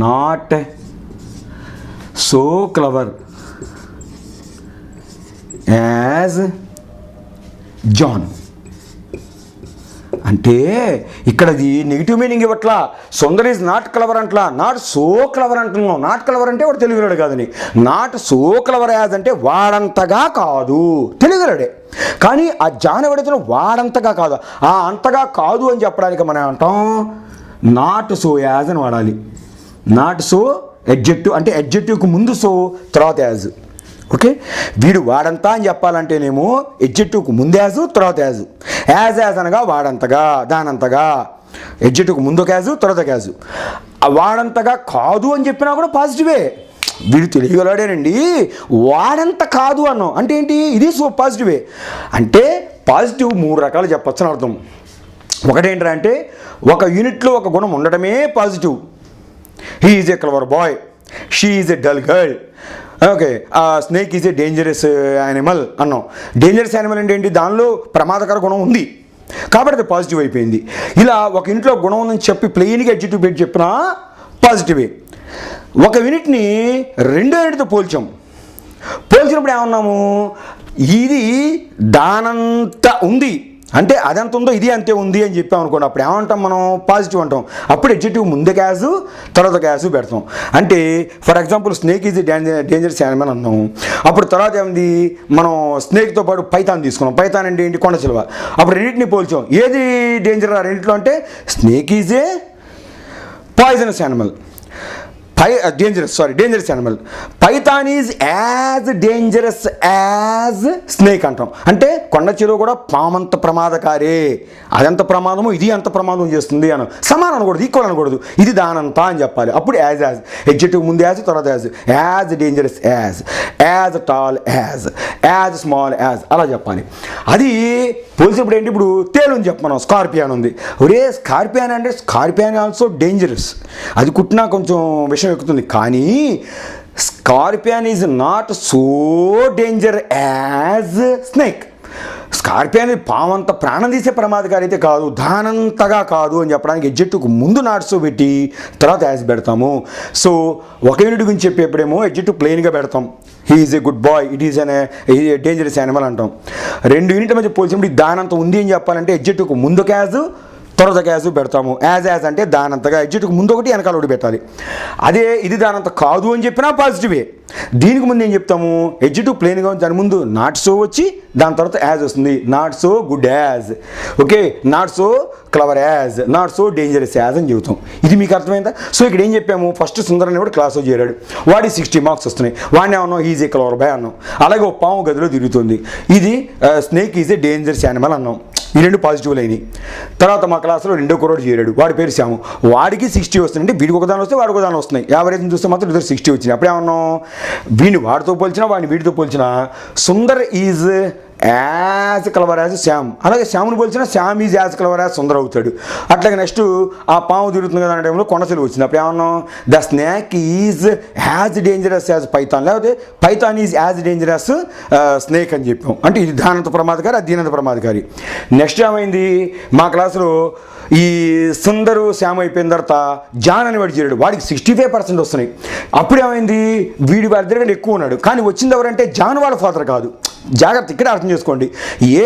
not so clever as John. అంటే ఇక్కడ అది నెగిటివ్ మీనింగ్ ఇవ్వట్లా. సుందర్ ఈజ్ నాట్ క్లవర్ అంటలా, నాట్ సో క్లవర్ అంటున్నాం. నాట్ క్లవర్ అంటే వాడు తెలియగలడు కాదని, నాట్ సో క్లవర్ యాజ్ అంటే వాడంతగా కాదు, తెలియగలడే కానీ ఆ జాన్ ఎవడైతే వాడంతగా కాదు, ఆ అంతగా కాదు అని చెప్పడానికి మనం అంటాం నాట్ సో యాజ్ అని వాడాలి. నాట్ సో ఎడ్జెక్టివ్ అంటే ఎడ్జెక్టివ్కి ముందు సో తర్వాత యాజ్. ఓకే, వీడు వాడంతా అని చెప్పాలంటేనేమో ఎడ్జెక్టివ్కి ముందు యాజ్ తర్వాత యాజ్. యాజ్ అనగా వాడంతగా, దానంతగా, ఎడ్జెక్టివ్కి ముందు ఒక యాజ్ తర్వాత ఒక యాజ్. వాడంతగా కాదు అని చెప్పినా కూడా పాజిటివే. వీడు తెలియగలడేనండి, వాడంత కాదు అన్నాం అంటే ఏంటి, ఇది సో పాజిటివే. అంటే పాజిటివ్ 3 రకాలు చెప్పచ్చు అని అర్థం. ఒకటేంటంటే అంటే ఒక యూనిట్లో ఒక గుణం ఉండటమే positive. He is a clever boy, she is a dull girl. Okay, snake is a dangerous animal అన్నాం. డేంజరస్ యానిమల్ అంటే ఏంటి, దానిలో ప్రమాదకర గుణం ఉంది కాబట్టి అది పాజిటివ్ అయిపోయింది. ఇలా ఒక ఇంట్లో గుణం ఉందని చెప్పి ప్లెయిన్గా ఎడ్జెక్టివ్ పెట్టి చెప్పినా పాజిటివే. ఒక యూనిట్ని 2 యూనిట్తో పోల్చినప్పుడు ఏమన్నాము, ఇది దానంత ఉంది అంటే అదెంత ఉందో ఇది అంతే ఉంది అని చెప్పాం అనుకోండి, అప్పుడు ఏమంటాం మనం, పాజిటివ్ అంటాం. అప్పుడు ఎడ్జెక్టివ్ ముందే క్యాజు తర్వాత క్యాజు పెడతాం. అంటే for example snake is dangerous animal అన్నాం, అప్పుడు తర్వాత ఏమింది, మనం స్నేక్తో పాటు పైథాన్ తీసుకున్నాం. పైథాన్ అంటే ఏంటి, కొండ చిలువ. అప్పుడు రెండింటిని పోల్చాం, ఏది డేంజర్ ఆ రెండింటిలో అంటే snake is A poisonous animal, dangerous animal. Python is as dangerous as snake అంటాం. అంటే కొండ చెరువు కూడా పామంత ప్రమాదకారే, అదంత ప్రమాదము ఇది అంత ప్రమాదం చేస్తుంది అని సమానం అనకూడదు, ఈక్వల్ అనకూడదు, ఇది దానంత అని చెప్పాలి. అప్పుడు యాజ్ ఎడ్జెక్టివ్ ముందు యాజ్ తర్వాత as dangerous as tall as small as అలా చెప్పాలి. అది పోల్చినప్పుడు ఏంటి, ఇప్పుడు తేలు అని చెప్పమనం, స్కార్పియాన్ ఉంది. ఒరే స్కార్పియాన్ అంటే స్కార్పియాన్ ఆల్సో డేంజరస్, అది కుట్టినా కొంచెం విషం ఎక్కుతుంది, కానీ scorpion is not so danger as snake. Scorpion పావంత ప్రాణం తీసే ప్రమాదకారి అయితే కాదు, దానంతగా కాదు అని చెప్పడానికి ఎడ్జెక్టివ్కి ముందు నాట్స్ పెట్టి తర్వాత యాజ్ పెడతాము. సో ఒక యూనిట్ గురించి చెప్పేప్పుడేమో ఎడ్జెక్టివ్ ప్లెయిన్గా పెడతాం, he is a good boy, it is an dangerous animal అంటాం. రెండు యూనిట్ల మధ్య పోల్చినప్పుడు దానంత ఉంది అని చెప్పాలంటే ఎడ్జెక్టివ్కి ముందు యాజ్ తర్వాత యాజ్ పెడతాము. యాజ్ అంటే దానంతగా, ఎడ్జెక్టివ్కి ముందు ఒకటి వెనకాల ఒకటి పెట్టాలి. అదే ఇది దానంత కాదు అని చెప్పినా పాజిటివే. దీనికి ముందు ఏం చెప్తాము, ఎడ్జెక్టివ్ ప్లెయిన్గా ఉంది, దాని ముందు నాట్ సో వచ్చి దాని తర్వాత యాజ్ వస్తుంది. Not so good as, okay, not so clever as, not so dangerous as అని చెబుతాం. ఇది మీకు అర్థమైందా? సో ఇక్కడ ఏం చెప్పాము, ఫస్ట్ సుందరని కూడా క్లాస్లో చేరాడు, వాడి 60 మార్క్స్ వస్తున్నాయి, వాడిని ఏమన్నాం ఈజ్ ఏ క్లవర్ బాయ్ అన్నాం. అలాగే ఒక పాము గదిలో తిరుగుతుంది, ఇది snake is a dangerous animal అన్నాం. ఈ రెండు పాజిటివ్లు అయినాయి. తర్వాత మా క్లాస్లో 2వ కుర్రోడు చేరాడు, వాడి పేరు శ్యాము, వాడికి 60 వస్తుంది. అంటే వీడికి ఒకదాని వస్తే వాడికి ఒకదాని వస్తున్నాయి, యావరేజ్ చూస్తే మాత్రం ఇద్దరు 60 వచ్చినాయి. అప్పుడేమన్నాం, వీడిని వాడితో పోల్చినా వాడిని వీడితో పోల్చినా Sundar is as clever as Shyam, అలాగే శ్యాముని పోల్చినా Shyam is as clever as Sundar అవుతాడు. అట్లాగే నెక్స్ట్ ఆ పాము తిరుగుతుంది కదా అనే టైంలో కొండచెలువు వచ్చింది, అప్పుడు ఏమన్నాం, the snake is as dangerous as python, లేకపోతే python is as dangerous snake అని చెప్పాం. అంటే ఇది దానంత ప్రమాదకారి, అది దీనంత ప్రమాదకారి. నెక్స్ట్ ఏమైంది, మా క్లాసులో ఈ సుందరు శ్యామ్ అయిపోయిన తర్వాత జాన్ అని వాడు చేరాడు, వాడికి 65% వస్తున్నాయి. అప్పుడేమైంది, వాడి దగ్గర ఎక్కువ ఉన్నాడు, కానీ వచ్చింది ఎవరంటే జాన్ వాళ్ళ ఫాదర్ కాదు. జాగ్రత్త, ఇక్కడ అర్థం చేసుకోండి,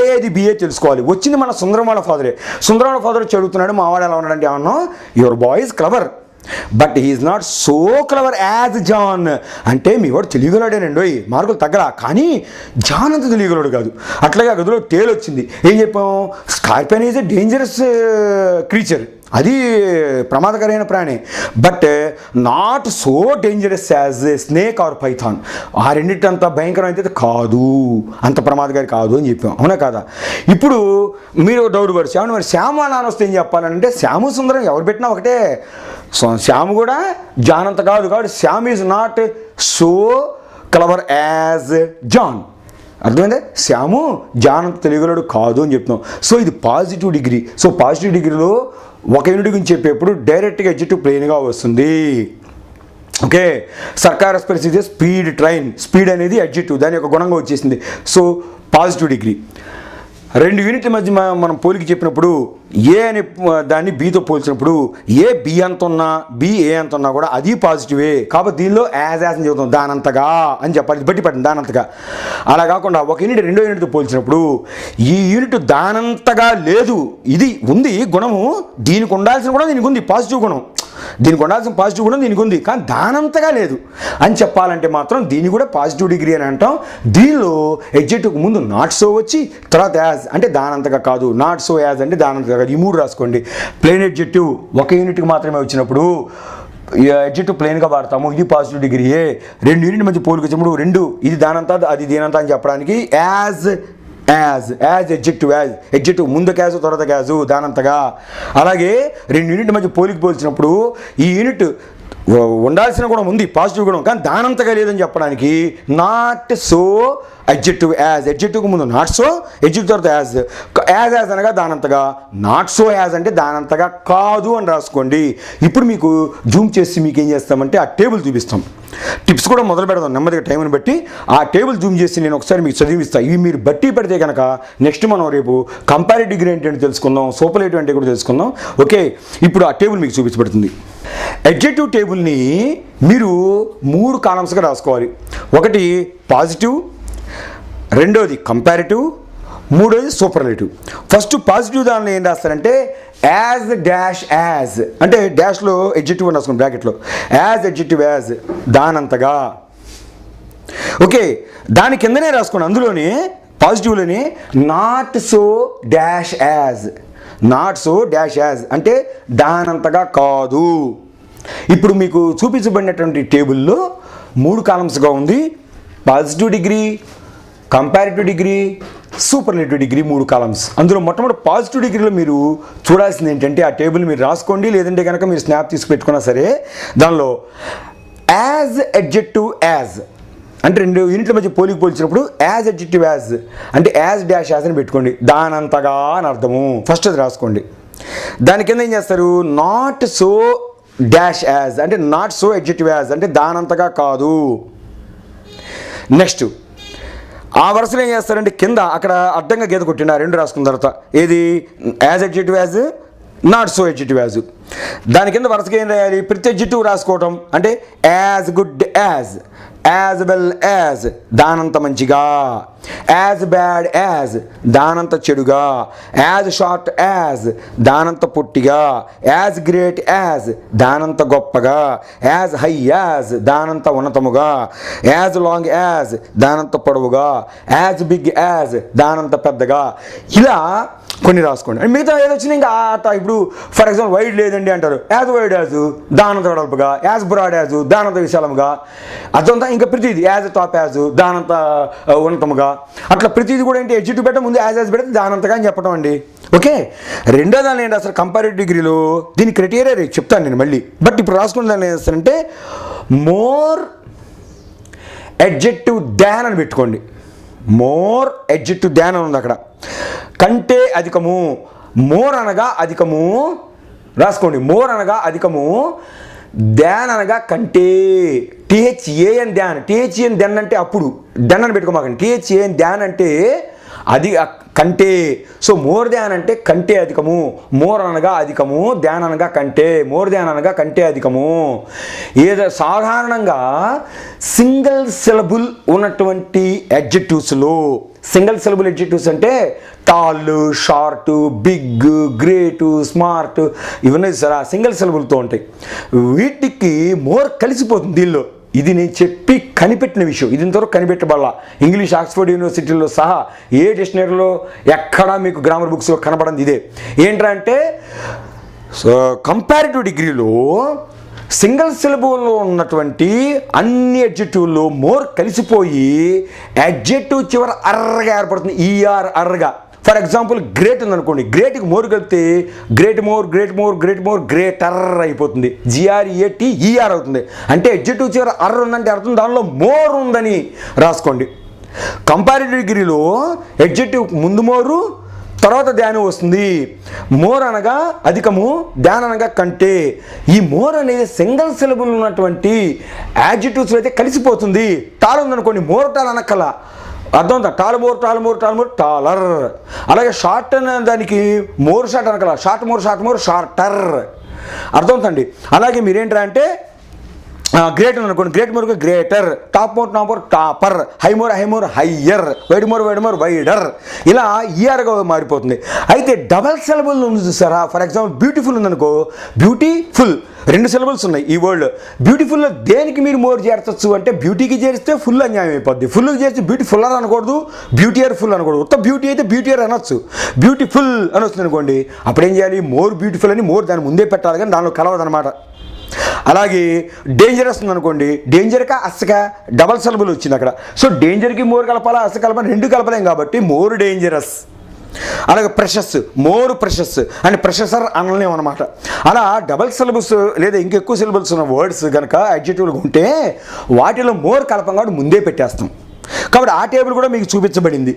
ఏది బిఏ తెలుసుకోవాలి. వచ్చింది మన సుందరం వాళ్ళ ఫాదరే. సుందరం వాళ్ళ ఫాదర్ చదువుతున్నాడు, మా వాడు ఎలా ఉన్నాడంటే ఏమన్నా, your boy is clever but he's not so clever as John. అంటే మీ వాడు తెలియగలడేనండి, మార్కులు తగ్గలా, కానీ జాన్ అంత తెలియగలడు కాదు. అట్లాగే ఆ గదిలో తేలు వచ్చింది, ఏం చెప్పాం, scorpion is a dangerous creature, అది ప్రమాదకరమైన ప్రాణి, but not so dangerous as snake or python. ఆ రెండింటింత భయంకరం అయితే కాదు, అంత ప్రమాదకారి కాదు అని చెప్పాం, అవునా కాదా? ఇప్పుడు మీరు డౌట్ పడి మరి శ్యామ్ నాన్న వస్తే ఏం చెప్పాలంటే, శ్యాము సుందరం ఎవరు పెట్టినా ఒకటే, శ్యామ్ కూడా జాన్ అంత కాదు, కాబట్టి Shyam is not so clever as John. అర్థమైందా? శ్యాము జాన్ అంత తెలియగలడు కాదు అని చెప్తున్నాం. సో ఇది పాజిటివ్ డిగ్రీ. సో పాజిటివ్ డిగ్రీలో ఒక యూనిట్ గురించి చెప్పేప్పుడు డైరెక్ట్గా ఎడ్జెక్టివ్ ప్లెయిన్గా వస్తుంది. ఓకే, సర్కార్ express is speed train, speed అనేది ఎడ్జెక్టివ్, దాని యొక్క గుణంగా వచ్చేసింది. So positive degree. రెండు యూనిట్ల మధ్య మనం పోలికి చెప్పినప్పుడు ఏ అనే దాన్ని బీతో పోల్చినప్పుడు ఏ బి అంత ఉన్నా బి ఏ అంత ఉన్నా కూడా అది పాజిటివే, కాబట్టి దీనిలో యాజ్ అని చెబుతాం, దానంతగా అని చెప్పాలి, బట్టి పట్టింది దానంతగా. అలా కాకుండా ఒక యూనిట్ రెండో యూనిట్తో పోల్చినప్పుడు ఈ యూనిట్ దానంతగా లేదు, ఇది ఉంది గుణము, దీనికి ఉండాల్సిన కూడా దీనికి ఉంది పాజిటివ్ గుణం, దీనికి ఉండాల్సిన పాజిటివ్ గుణం దీనికి ఉంది, కానీ దానంతగా లేదు అని చెప్పాలంటే మాత్రం దీన్ని కూడా పాజిటివ్ డిగ్రీ అని అంటాం. దీనిలో ఎడ్జెక్టివ్కి ముందు నాట్ సో వచ్చి తర్వాత యాజ్ అంటే దానంతగా కాదు, నాట్ సో యాజ్ అంటే దానంతగా కాదు. ఈ మూడు రాసుకోండి. ప్లెయిన్ ఎడ్జెక్టివ్ ఒక యూనిట్కి మాత్రమే వచ్చినప్పుడు ఎడ్జెక్టివ్ ప్లెయిన్గా వాడతాము, ఇది పాజిటివ్ డిగ్రీయే. రెండు యూనిట్ మధ్య పోలికి వచ్చినప్పుడు రెండు ఇది దానంతా అది దీనంతా అని చెప్పడానికి యాజ్ ఎడ్జెక్టివ్ ముందు క్యాజు తర్వాత క్యాజు దానంతగా. అలాగే రెండు యూనిట్ మధ్య పోలికి పోల్చినప్పుడు ఈ యూనిట్ ఉండాల్సిన గుణం ఉంది పాజిటివ్ గుణం, కానీ దానంతగా లేదని చెప్పడానికి నాట్ సో ఎడ్జెక్టివ్కి ముందు నాట్ సో, ఎడ్జెక్టివ్ తర్వాత యాజ్ అనగా దానంతగా, నాట్ సో యాజ్ అంటే దానంతగా కాదు అని రాసుకోండి. ఇప్పుడు మీకు జూమ్ చేసి మీకు ఏం చేస్తామంటే ఆ టేబుల్ చూపిస్తాం, టిప్స్ కూడా మొదలు పెడదాం నెమ్మదిగా టైంని బట్టి. ఆ టేబుల్ జూమ్ చేసి నేను ఒకసారి మీకు చదివిస్తాను. ఇవి మీరు బట్టి పెడితే కనుక నెక్స్ట్ మనం రేపు కంపారిటివ్ డిగ్రీ ఏంటంటే తెలుసుకుందాం, సూపర్లేటివ్ అంటే కూడా తెలుసుకుందాం. ఓకే, ఇప్పుడు ఆ టేబుల్ మీకు చూపించబడుతుంది. ఎడ్జెక్టివ్ టేబుల్ని మీరు 3 కాలమ్స్గా రాసుకోవాలి. ఒకటి పాజిటివ్, రెండోది కంపారిటివ్, మూడోది సూపర్లేటివ్. ఫస్ట్ పాజిటివ్ దానిలో ఏం రాస్తారంటే యాజ్ డాష్ యాజ్ అంటే డాష్లో ఎడ్జెక్టివ్ అని రాసుకోండి బ్రాకెట్లో, యాజ్ ఎడ్జెక్టివ్ యాజ్ దానంతగా. ఓకే, దాని కిందనే రాసుకోండి, అందులోనే పాజిటివ్లోనే not so dash as, not so dash as అంటే దానంతగా కాదు. ఇప్పుడు మీకు చూపించబడినటువంటి టేబుల్లో 3 కాలమ్స్గా ఉంది. Positive degree, comparative degree, superlative degree 3 columns. అందులో మొట్టమొదటి పాజిటివ్ డిగ్రీలో మీరు చూడాల్సింది ఏంటంటే ఆ టేబుల్ మీరు రాసుకోండి, లేదంటే కనుక మీరు స్నాప్ తీసి పెట్టుకున్నా సరే. దానిలో యాజ్ అడ్జెక్టివ్ యాజ్ అంటే 2 యూనిట్ల మధ్య పోల్చినప్పుడు యాజ్ అడ్జెక్టివ్ యాజ్ అంటే యాజ్ డాష్ యాజ్ అని పెట్టుకోండి. దానంతగా అని అర్థము. ఫస్ట్ అది రాసుకోండి. దాని కింద ఏం చేస్తారు, నాట్ సో డాష్ యాజ్ అంటే నాట్ సో అడ్జెక్టివ్ యాజ్ అంటే దానంతగా కాదు. నెక్స్ట్ ఆ వరుసలో ఏం చేస్తారంటే కింద అక్కడ అడ్డంగా గీత కొట్టిండి. ఆ 2 రాసుకున్న తర్వాత ఏది as adjective as, not so adjective as. దాని కింద వరుసగా ఏం రాయాలి, ప్రతి అడ్జెక్టివ్ రాసుకోవటం. అంటే as good as, as well as దానంత మంచిగా, యాజ్ బ్యాడ్ యాజ్ దానంత చెడుగా, యాజ్ షార్ట్ యాజ్ దానంత పొట్టిగా, యాజ్ గ్రేట్ యాజ్ దానంత గొప్పగా, యాజ్ హై యాజ్ దానంత ఉన్నతముగా, యాజ్ లాంగ్ యాజ్ దానంత పొడవుగా, యాజ్ బిగ్ యాజ్ దానంత పెద్దగా. ఇలా కొన్ని రాసుకోండి. అండ్ మిగతా ఏదో వచ్చినా ఇంకా ఇప్పుడు ఫర్ ఎగ్జాంపుల్ వైడ్ లేదండి అంటారు, యాజ్ వైడ్ యాజ్ దానంత వెడల్పుగా, యాజ్ బ్రాడ్ యాజ్ దానంత విశాలముగా, అదంతా ఇంకా ప్రతిది యాజ్ టాప్ యాజ్ దానంత ఉన్నతముగా. అట్లా ప్రతిది కూడా ఏంటి ఎడ్జిట్ పెట్ట ముందు యాజ్ పెడితే దానంతగా అని చెప్పడం అండి. ఓకే. రెండో దాని ఏంటి అసలు కంపారిటివ్ డిగ్రీలో దీని క్రైటీరియా చెప్తాను నేను మళ్ళీ. బట్ ఇప్పుడు రాసుకున్న దాన్ని ఏం చేస్తారంటే మోర్ అడ్జెక్టివ్ దాన్ అని పెట్టుకోండి. మోర్ అడ్జెక్టివ్ దాన్ అని ఉంది అక్కడ. కంటే అధికము, మోర్ అనగా అధికము రాసుకోండి. మోర్ అనగా అధికము, దాన్ అనగా కంటే. THAN దాన్, THAN దెన్ అంటే అప్పుడు, దెన్ అని పెట్టుకోమాకండి. THAN దాన్ అంటే అది కంటే. సో మోర్ దాన్ అంటే కంటే అధికము. మోర్ అనగా అధికము, దాన్ అనగా కంటే. మోర్ దాన్ అనగా కంటే అధికము. ఏదో సాధారణంగా సింగిల్ సిలబుల్ ఉన్నటువంటి అడ్జెక్టివ్స్లో, సింగిల్ సిలబుల్ అడ్జెక్టివ్స్ అంటే tall, short, big, great, smart ఇవన్నీ సరే సింగిల్ సిలబుల్తో ఉంటాయి. వీటికి మోర్ కలిసిపోతుంది దీనిలో. ఇది నేను చెప్పి కనిపెట్టిన విషయం. ఇది ఇంతవరకు కనిపెట్టబడాల. ఇంగ్లీష్ ఆక్స్ఫర్డ్ యూనివర్సిటీలో సహా ఏ డిక్షనరీలో ఎక్కడా మీకు గ్రామర్ బుక్స్లో కనబడింది ఇదే. ఏంటంటే కంపారిటివ్ డిగ్రీలో సింగిల్ సిలబుల్లో ఉన్నటువంటి అన్ని అడ్జెక్టివ్లో మోర్ కలిసిపోయి అడ్జెక్టివ్ చివర అర్రగా ఏర్పడుతుంది. ఈఆర్ అర్రగా. ఫర్ ఎగ్జాంపుల్ గ్రేట్ ఉందనుకోండి, గ్రేట్కి మోర్ కలిపితే great more, great more, great more, greater అయిపోతుంది. GREATER అవుతుంది. అంటే అడ్జెక్టివ్ చివర అర్ర ఉందంటే అర్థం దానిలో మోర్ ఉందని రాసుకోండి. కంపారిటివ్ డిగ్రీలో అడ్జెక్టివ్ ముందు మోరు, తర్వాత ధ్యానం వస్తుంది. మోర్ అనగా అధికము, ధ్యానం అనగా కంటే. ఈ మోర్ అనేది సింగిల్ సిలబుల్ ఉన్నటువంటి యాడ్జెక్టివ్స్లో అయితే కలిసిపోతుంది. టాల్ ఉందనుకోండి, మోర్ టాల్ అనక్కల అర్థం ఉందా, tall more, tall more, tall more, taller. అలాగే షార్ట్ అనే దానికి మోర్ షార్ట్ అనక్కల, short more, short more, shorter అర్థం అవుతుంది. అలాగే మీరేంట్రా అంటే గ్రేట్ అనుకోండి, great more greater, top more, top more, topper, high more, high more, higher, wide more, wide more, wider. ఇలా ఈఆర్గా మారిపోతుంది. అయితే డబల్ సిలబుల్ ఉంది చూసారా. ఫర్ ఎగ్జాంపుల్ బ్యూటిఫుల్ ఉందనుకో, బ్యూటీఫుల్ 2 సిలబుల్స్ ఉన్నాయి ఈ వర్డ్. బ్యూటిఫుల్లో దేనికి మీరు మోర్ చేర్చచ్చు అంటే బ్యూటీకి చేరిస్తే ఫుల్ అన్యాయం అయిపోద్ది. ఫుల్కి చేస్తే బ్యూటిఫుల్ అని అనకూడదు, బ్యూటీయర్ ఫుల్ అనకూడదు. ఉత్త బ్యూటీ అయితే బ్యూటీయర్ అనొచ్చు, బ్యూటిఫుల్ అని వస్తుంది అనుకోండి. అప్పుడు ఏం చేయాలి, మోర్ బ్యూటిఫుల్ అని మోర్ దాని ముందే పెట్టాలి, కానీ దానిలో కలవదనమాట. అలాగే డేంజరస్ ఉందనుకోండి, డేంజర్గా అస్సగా డబల్ సిలబుల్ వచ్చింది అక్కడ. సో డేంజర్కి మోర్ కలపాలా, అస్స కలపాలి, 2 కలపలేం కాబట్టి మోర్ డేంజరస్. అలాగే ప్రెషస్, మోర్ ప్రెషస్ అని ప్రెషసర్ అనలేం అనమాట. అలా డబల్ సిలబుల్స్ లేదా ఇంకెక్కువ సిలబుల్స్ ఉన్న వర్డ్స్ కనుక అడ్జెక్టివ్లు ఉంటే వాటిలో మోర్ కలపం కాబట్టి ముందే పెట్టేస్తాం. కాబట్టి ఆ టేబుల్ కూడా మీకు చూపించబడింది.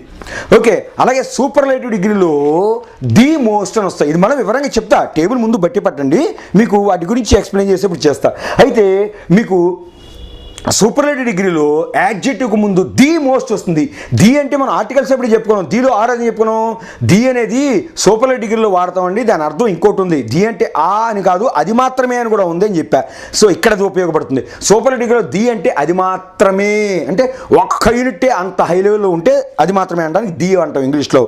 ఓకే. అలాగే సూపర్లేటివ్ డిగ్రీలో ది మోస్ట్ అని వస్తాయి. ఇది మనం వివరంగా చెప్తా, టేబుల్ ముందు బట్టి పట్టండి, మీకు వాటి గురించి ఎక్స్ప్లెయిన్ చేసేప్పుడు చేస్తా. అయితే మీకు సూపర్లేటివ్ డిగ్రీలో యాడ్జెక్టివ్కి ముందు ది మోస్ట్ వస్తుంది. ది అంటే మనం ఆర్టికల్స్ ఎప్పుడు చెప్పుకున్నాం, దీలో ఆర్ అని చెప్పుకున్నాం. ది అనేది సూపర్లేటివ్ డిగ్రీలో వాడతామండి. దాని అర్థం ఇంకోటి ఉంది. ది అంటే ఆ అని కాదు, అది మాత్రమే అని కూడా ఉంది అని చెప్పా. సో ఇక్కడ అది ఉపయోగపడుతుంది. సూపర్లేటివ్ డిగ్రీలో ది అంటే అది మాత్రమే, అంటే ఒక్క యూనిట్టే అంత హై లెవెల్లో ఉంటే అది మాత్రమే అంటానికి ది అంటాం ఇంగ్లీష్లో.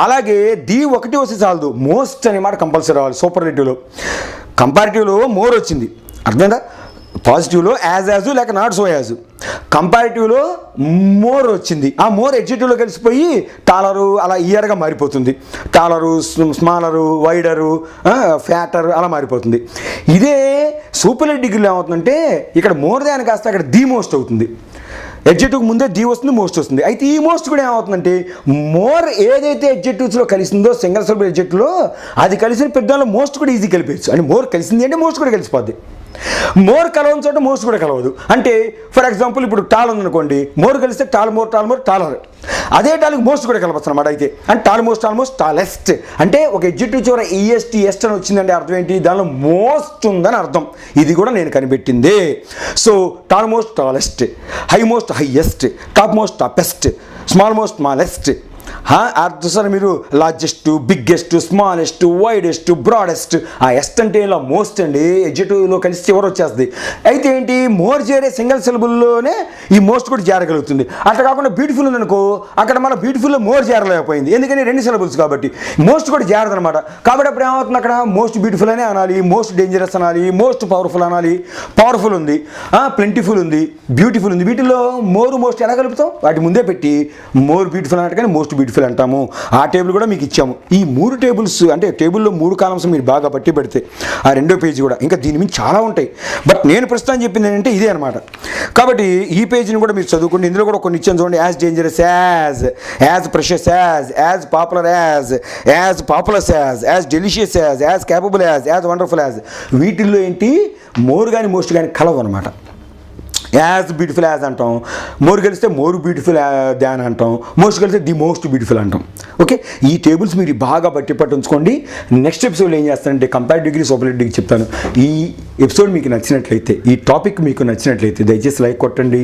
అలాగే ది ఒకటి వస్తే చాలదు, మోస్ట్ అనే మాట కంపల్సరీ రావాలి సూపర్లేటివ్లో. కంపారిటివ్లో మోర్ వచ్చింది, అర్థమైందా. పాజిటివ్లో యాజ్ యాజు లేక నాట్ సో యాజు. కంపారిటివ్లో మోర్ వచ్చింది, ఆ మోర్ ఎడ్జెక్టివ్లో కలిసిపోయి టాలరు అలా ఇయర్గా మారిపోతుంది. టాలరు, స్మాలరు, వైడరు, ఫ్యాటర్ అలా మారిపోతుంది. ఇదే సూపర్లేటివ్ డిగ్రీలో ఏమవుతుందంటే ఇక్కడ మోర్ దాన్ కాస్త అక్కడ ది మోస్ట్ అవుతుంది. ఎడ్జెక్టివ్కి ముందే ది వస్తుంది, మోస్ట్ వస్తుంది. అయితే ఈ మోస్ట్ కూడా ఏమవుతుందంటే మోర్ ఏదైతే ఎడ్జెక్టివ్స్లో కలిసిందో సింగిల్ సిలబుల్ ఎడ్జెక్టివ్లో అది కలిసిన పెద్దలో మోస్ట్ కూడా ఈజీ కలిపేయచ్చు. అంటే మోర్ కలిసింది అంటే మోస్ట్ కూడా కలిసిపోద్ది. మోర్ కలవని చోట మోస్ట్ కూడా కలవదు. అంటే ఫర్ ఎగ్జాంపుల్ ఇప్పుడు టాల్ ఉందనుకోండి, మోర్ కలిస్తే టాల్ మోర్ టాలర్, అదే టాల్కి మోస్ట్ కూడా కలవచ్చు అనమాట. అయితే అంటే టాల్మోస్ట్ టాలెస్ట్ అంటే ఒక ఎడ్జెక్టివ్ చివర ఈఎస్టీ ఎస్ట్ అని వచ్చిందంటే అర్థం ఏంటి, దానిలో మోస్ట్ ఉందని అర్థం. ఇది కూడా నేను కనిపెట్టిందే. So tall most tallest, high most highest, top most topest, small most smallest. అర్థం మీరు largest, biggest, smallest, widest, broadest. ఆ ఎస్ట్ అంటే ఇలా మోస్ట్ అండి, ఎడ్జెక్టివ్లో కలిసి చివరి వచ్చేస్తుంది. అయితే ఏంటి, మోర్ చేరే సింగిల్ సిలబుల్లోనే ఈ మోస్ట్ కూడా చేరగలుగుతుంది. అట్లా కాకుండా బ్యూటిఫుల్ ఉందనుకో, అక్కడ మన బ్యూటిఫుల్లో మోర్ చేరలేకపోయింది, ఎందుకని 2 సిలబుల్స్ కాబట్టి మోస్ట్ కూడా చేరదనమాట. కాబట్టి అప్పుడు ఏమవుతుంది, అక్కడ మోస్ట్ బ్యూటిఫుల్ అనే అనాలి, మోస్ట్ డేంజరస్ అనాలి, మోస్ట్ పవర్ఫుల్ అనాలి. పవర్ఫుల్ ఉంది, ప్లెంటిఫుల్ ఉంది, బ్యూటిఫుల్ ఉంది. వీటిలో మోర్ మోస్ట్ ఎలా కలుపుతాం, వాటి ముందే పెట్టి మోర్ బ్యూటిఫుల్ అన్నట్టు కానీ మోస్ట్ బ్యూటిఫుల్ అంటాము. ఆ టేబుల్ కూడా మీకు ఇచ్చాము. ఈ 3 టేబుల్స్ అంటే టేబుల్లో 3 కాలమ్స్ మీరు బాగా బట్టి పెడితే ఆ 2వ పేజీ కూడా, ఇంకా దీని మీద చాలా ఉంటాయి, బట్ నేను ప్రస్తుతం చెప్పింది ఏంటంటే ఇదే అనమాట. కాబట్టి ఈ పేజీని కూడా మీరు చదువుకోండి. ఇందులో కూడా కొన్ని ఇచ్చాను చూడండి. As dangerous as precious as popular as populous as delicious as capable as wonderful as. వీటిల్లో ఏంటి మోర్ కానీ మోస్ట్ కానీ కలవు అనమాట. యాజ్ బ్యూటిఫుల్ యాజ్ అంటాం, మోర్ కలిస్తే మోర్ బ్యూటిఫుల్ దాన్ అంటాం, మోస్ట్ కలిస్తే ది మోస్ట్ బ్యూటిఫుల్ అంటాం. ఓకే, ఈ టేబుల్స్ మీరు బాగా పట్టించుకోండి. నెక్స్ట్ ఎపిసోడ్లో ఏం చేస్తానంటే కంపేర్డ్ డిగ్రీ సూపర్లేటివ్ డిగ్రీ చెప్తాను. ఈ ఎపిసోడ్ మీకు నచ్చినట్లయితే, ఈ టాపిక్ మీకు నచ్చినట్లయితే దయచేసి లైక్ కొట్టండి.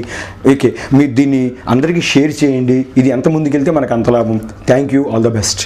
ఓకే, మీరు దీన్ని అందరికీ షేర్ చేయండి. ఇది ఎంత ముందుకెళ్తే మనకు అంత లాభం. Thank you, all the best.